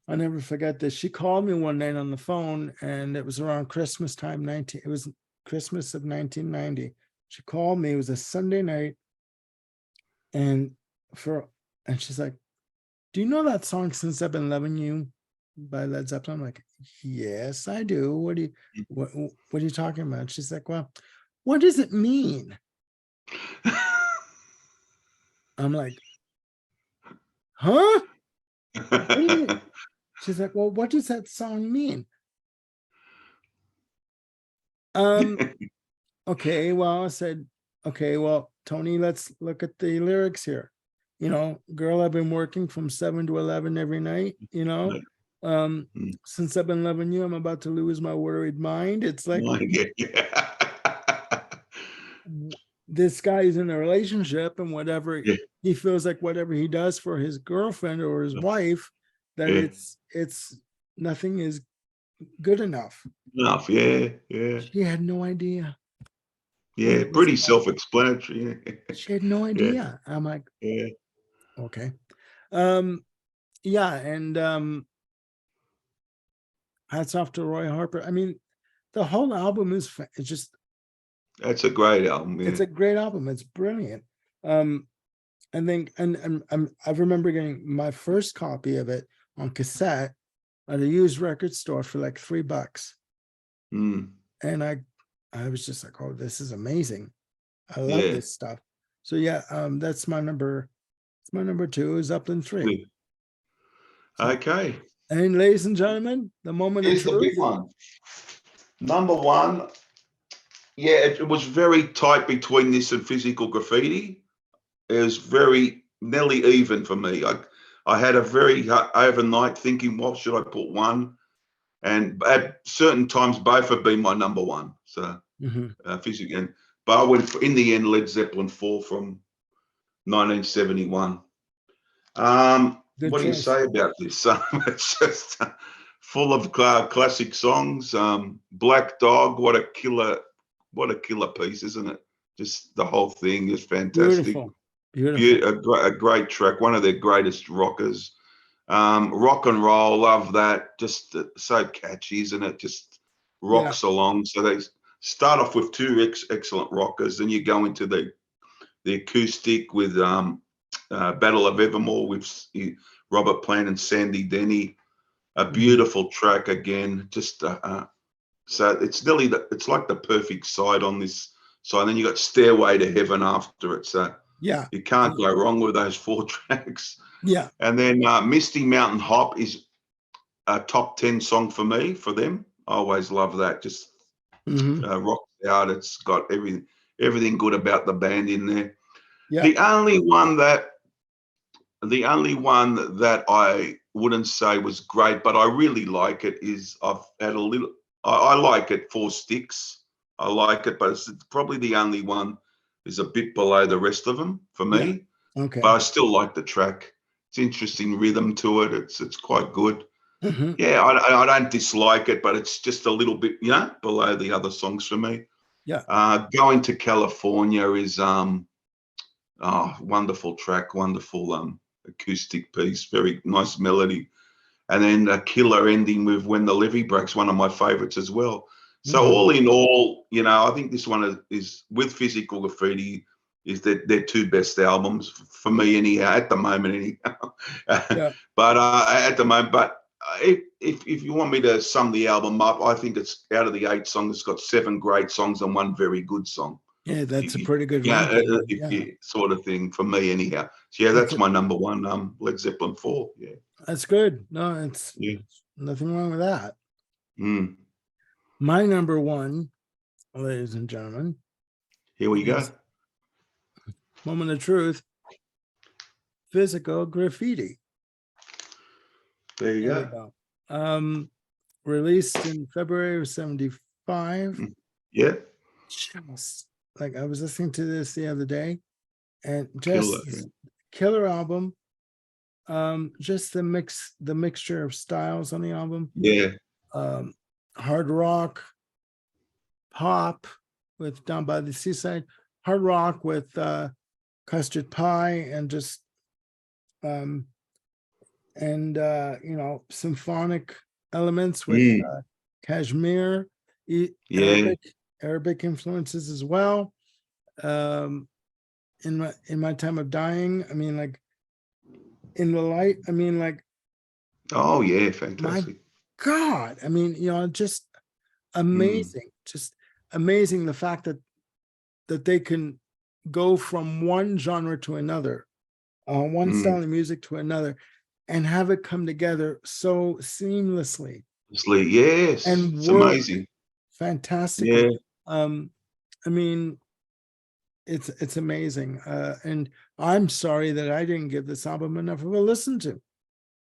I never forget this. She called me one night on the phone, and it was around Christmas time. It was Christmas of 1990. She called me. It was a Sunday night, and she's like, "Do you know that song 'Since I've Been Loving You' by Led Zeppelin?" I'm like, "Yes, I do. What are you talking about?" She's like, "Well, what does it mean?" I'm like, "Huh? What do you mean?" She's like, "Well, what does that song mean?" Okay, well, I said, "Okay, well, Tony, let's look at the lyrics here." you know, girl, I've been working from 7 to 11 every night, you know. Um,
Mm.
since I've been loving you, I'm about to lose my worried mind. It's like
Yeah, yeah.
this guy is in a relationship, and whatever
Yeah,
he feels like, whatever he does for his girlfriend or his wife, that
yeah.
it's nothing is good enough.
Enough. Yeah, yeah,
She had no idea.
yeah.
This
Pretty
guy,
self-explanatory. Yeah,
she had no
yeah,
idea. I'm like,
yeah.
okay. Um, yeah, and hats off to Roy Harper. I mean, the whole album is it's just
That's a great album.
it's
Yeah.
a great album. It's brilliant. I think, and I remember getting my first copy of it on cassette at a used record store for like $3,
Mm,
and I was just like, oh, this is amazing. I love
yeah.
this stuff. So yeah, that's my number. It's my number two is Upland 3.
Good.
So,
Okay.
and ladies and gentlemen, the moment of
Here's the
truth.
big one. Number one. Yeah, it was very tight between this and Physical Graffiti. It was very nearly even for me. I had a very overnight thinking, what should I put one? And at certain times, both have been my number one. So
Mhm.
Physical, but I went in the end Led Zeppelin 4 from 1971.
Good
What do you
choice.
say about this? It's just full of classic songs. Black Dog, what a killer piece, isn't it? Just the whole thing is fantastic.
Beautiful. Beautiful.
A great track, one of their greatest rockers. Rock and roll, love that. Just so catchy, isn't it? Just
Yeah.
rocks along. So they start off with two excellent rockers, then you go into the acoustic with Battle of Evermore with Robert Plant and Sandy Denny. A
Mhm.
beautiful track again. Just so it's nearly it's like the perfect side on this side. Then you got Stairway to Heaven after it. So
Yeah.
you can't go wrong with those four tracks.
Yeah.
And then Misty Mountain Hop is a top 10 song for me, for them. I always love that. Just
Mhm.
rocks out. It's got everything good about the band in there.
Yeah.
The only one that I wouldn't say was great, but I really like it is I've had a little. I like it. Four Sticks. I like it, but it's probably the only one is a bit below the rest of them for
Yeah.
me. But
Okay.
I still like the track. It's interesting rhythm to it. It's quite good.
Mhm.
Yeah, I don't dislike it, but it's just a little bit, below the other songs for me.
Yeah.
Going to California is wonderful track, wonderful acoustic piece, very nice melody. And then a killer ending with When the Levee Breaks, one of my favorites as well. So
Mhm.
all in all, I think this one is with Physical Graffiti is their two best albums for me anyhow at the moment anyhow.
Yeah.
But at the moment, but if you want me to sum the album up, I think it's out of the 8 songs, it's got 7 great songs and 1 very good song.
Yeah, that's a
You-
pretty good
yeah,
ranking. Yeah.
sort of thing for me anyhow. So yeah,
That's
that's
a,
my number one. Led Zeppelin 4. Yeah,
that's good. No, it's
yeah.
nothing wrong with that.
Mm.
My number one, ladies and gentlemen,
Here we go.
is Moment of Truth, Physical Graffiti.
There you
There we
go.
go. Released in February of 75.
Mm. Yeah,
Just like I was listening to this the other day, and
killer.
just killer album. Just the mixture of styles on the album.
Yeah,
Um, hard rock, pop with Down by the Seaside, hard rock with Custard Pie, and just symphonic elements with
mm.
Kashmir,
Yeah.
Arabic influences as well. Um, in my time of dying, I mean, like in the light, I mean, like
Oh yeah,
my
fantastic.
God, I mean, just
Mm.
just amazing the fact that they can go from one genre to another, one
Mm.
style of music to another, and have it come together so seamlessly
Yes,
and
it's
work
amazing.
fantastically.
Yeah.
Um, I mean, it's amazing. And I'm sorry that I didn't give this album enough of a listen to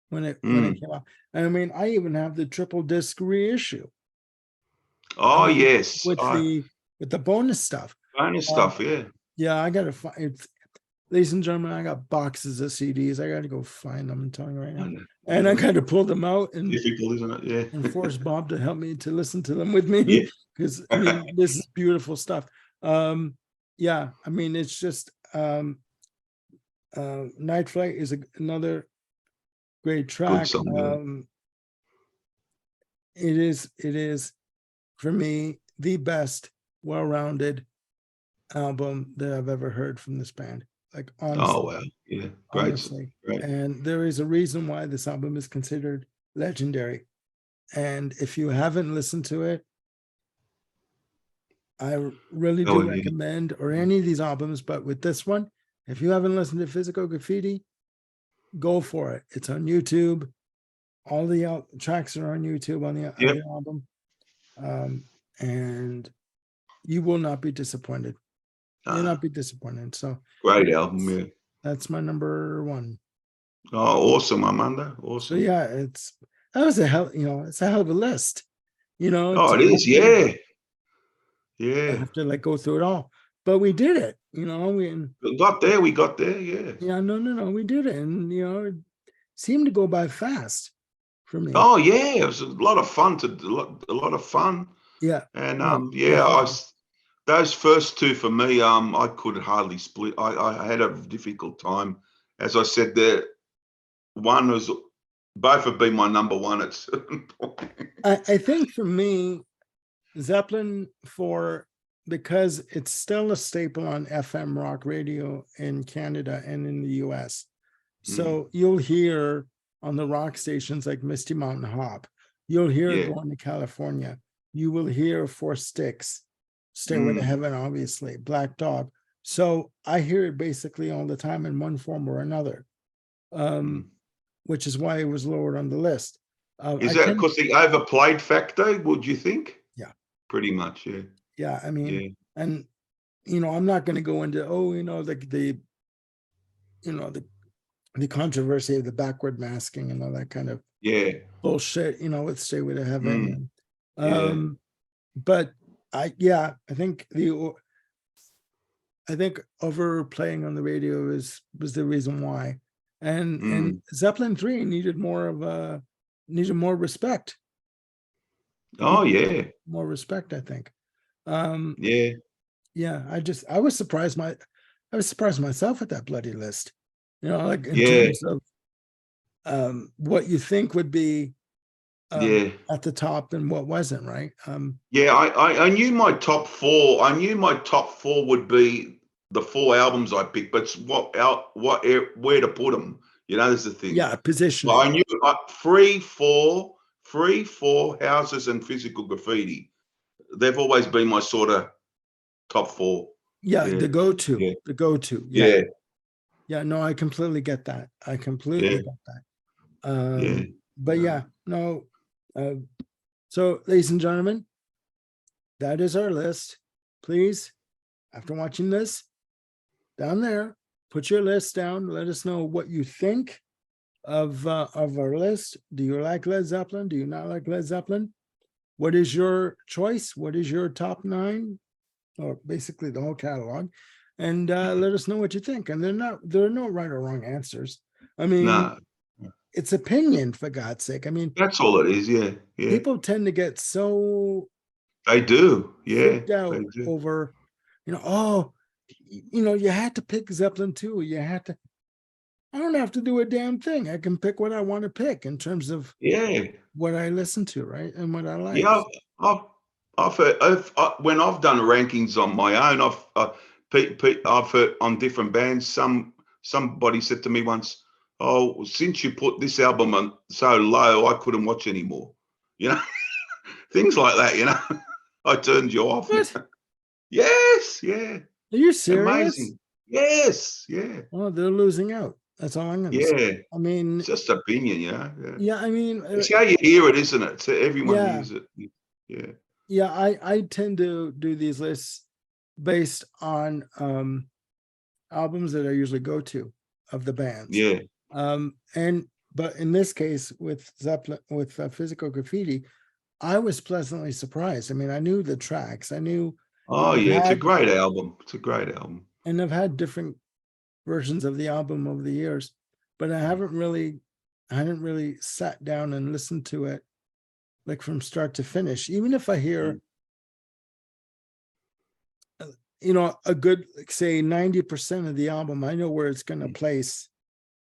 when it came out. I mean, I even have the triple disc reissue
Oh yes,
with the bonus stuff.
bonus
Um,
stuff. Yeah.
yeah, I gotta find it. Ladies and gentlemen, I got boxes of CDs. I gotta go find them. I'm telling you right now. And I gotta pull them out and
Difficult, isn't it? Yeah.
and force Bob to help me to listen to them with me.
Yeah.
Because I mean, this is beautiful stuff. Yeah, I mean, it's just Night Flight is another great track.
Good song.
It is for me the best well-rounded album that I've ever heard from this band. Like honestly.
Oh wow. Yeah. Great.
Honestly.
Great.
And there is a reason why this album is considered legendary. And if you haven't listened to it, I really do recommend, or any of these albums, but with this one, if you haven't listened to Physical Graffiti, go for it. It's on YouTube. All the tracks are on YouTube on the album. And you will not be disappointed. You'll not be disappointed. So
great album, yeah.
That's my number one.
Oh, awesome, Amanda. Awesome.
So yeah, it's a hell of a list.
Oh, it is, yeah. Yeah.
I have to like go through it all. But we did it, we
got there, yeah.
Yeah, no, we did it. And it seemed to go by fast for me.
Oh yeah, it was a lot of fun a lot of fun.
Yeah.
And those first two for me, I could hardly split. I had a difficult time. As I said, both have been my number one at certain point.
I think for me, Zeppelin because it's still a staple on FM rock radio in Canada and in the US. So you'll hear on the rock stations like Misty Mountain Hop, you'll hear it going to California. You will hear Four Sticks, Stairway to Heaven, obviously, Black Dog. So I hear it basically all the time in one form or another, which is why it was lowered on the list.
Is that because the overplayed factor, would you think?
Yeah.
Pretty much, yeah.
Yeah, I mean, and I'm not going to go into the controversy of the backward masking and all that kind of bullshit, with Stairway to Heaven. But I think overplaying on the radio was the reason why. And Zeppelin 3 needed more respect.
Oh yeah.
More respect, I think.
Yeah.
I was surprised myself at that bloody list. Like in terms of what you think would be at the top and what wasn't, right?
I knew my top four. I knew my top four would be the four albums I picked, but where to put them? There's the thing.
Yeah, position.
I knew 3, 4, Houses and Physical Graffiti. They've always been my sort of top four.
Yeah, the go-to.
Yeah.
The go-to.
Yeah.
Yeah, no, I completely get that. I completely get that. But so ladies and gentlemen, that is our list. Please, after watching this, down there, put your list down. Let us know what you think of our list. Do you like Led Zeppelin? Do you not like Led Zeppelin? What is your choice? What is your top 9? Or basically the whole catalog. And let us know what you think. And there are no right or wrong answers. I mean, it's opinion, for God's sake. I mean,
that's all it is. Yeah.
People tend to get so
they do.
freaked out over, you had to pick Zeppelin 2. I don't have to do a damn thing. I can pick what I want to pick in terms of what I listen to, right? And what I like.
Yeah, I've heard, when I've done rankings on my own, I've heard on different bands. Somebody said to me once, "Oh, since you put this album on so low, I couldn't watch anymore." Things like that. I turned you off.
What?
Yes, yeah.
Are you serious?
Amazing. Yes, yeah.
Well, they're losing out. That's all I'm going to say. I mean,
it's just opinion,
Yeah, I mean,
it's how you hear it, isn't it? So everyone hears it. Yeah.
Yeah, I tend to do these lists based on albums that I usually go to of the bands.
Yeah.
But in this case with Zeppelin, with Physical Graffiti, I was pleasantly surprised. I mean, I knew the tracks, I knew,
Oh
I've
yeah, it's a
had,
great album. It's a great album.
and I've had different versions of the album over the years, but I hadn't really sat down and listened to it like from start to finish. Even if I hear, a good, like, say 90% of the album, I know where it's going to place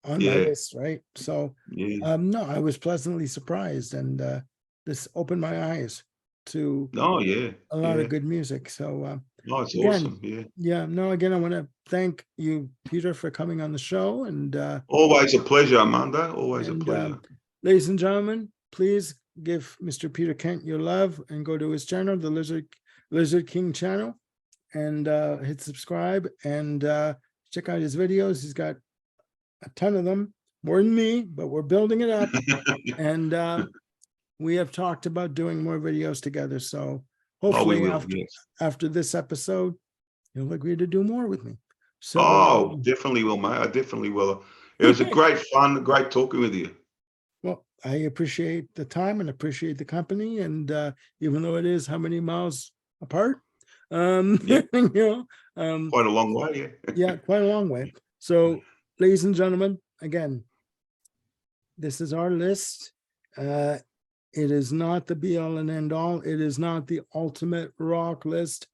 on my
Yeah.
list, right? So
Yeah.
no, I was pleasantly surprised, and this opened my eyes to
Oh yeah.
a lot of
Yeah.
good music. So
Oh, it's
again,
awesome. Yeah.
again, I want to thank you, Peter, for coming on the show, and
Always a pleasure, Armando. Always a
and
pleasure.
ladies and gentlemen, please give Mr. Peter Kent your love and go to his channel, the Lizard King channel, and hit subscribe and check out his videos. He's got a ton of them, more than me, but we're building it up. And we have talked about doing more videos together. So
Oh, we
hopefully
will. Yes.
after this episode, you'll agree to do more with me. So
Oh, definitely will, mate. I definitely will. It was a great fun, great talking with you.
well, I appreciate the time and appreciate the company. And even though it is how many miles apart,
Yeah.
um,
Quite a long way, yeah.
yeah, quite a long way. So, ladies and gentlemen, again, this is our list. It is not the be all and end all. It is not the ultimate rock list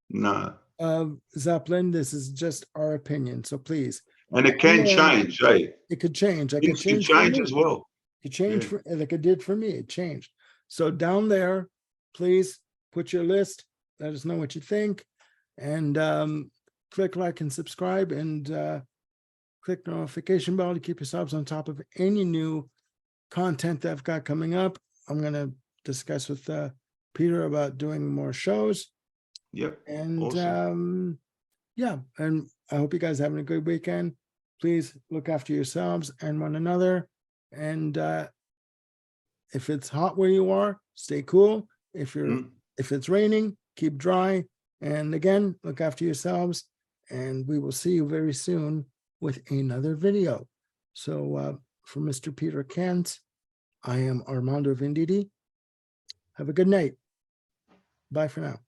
No.
of Zeppelin. This is just our opinion. So please,
And it
in
can
the end,
change, hey.
it could change. It could
Things can
change for
change
me.
as well.
It changed
Yeah.
like it did for me. It changed. So down there, please put your list. Let us know what you think, and click like and subscribe, and click the notification bell to keep yourselves on top of any new content that I've got coming up. I'm going to discuss with Peter about doing more shows.
Yep.
And
Awesome.
yeah, and I hope you guys are having a good weekend. Please look after yourselves and one another. And if it's hot where you are, stay cool. If it's raining, keep dry. And again, look after yourselves. And we will see you very soon with another video. So for Mr. Peter Kent, I am Armando Venditti. Have a good night. Bye for now.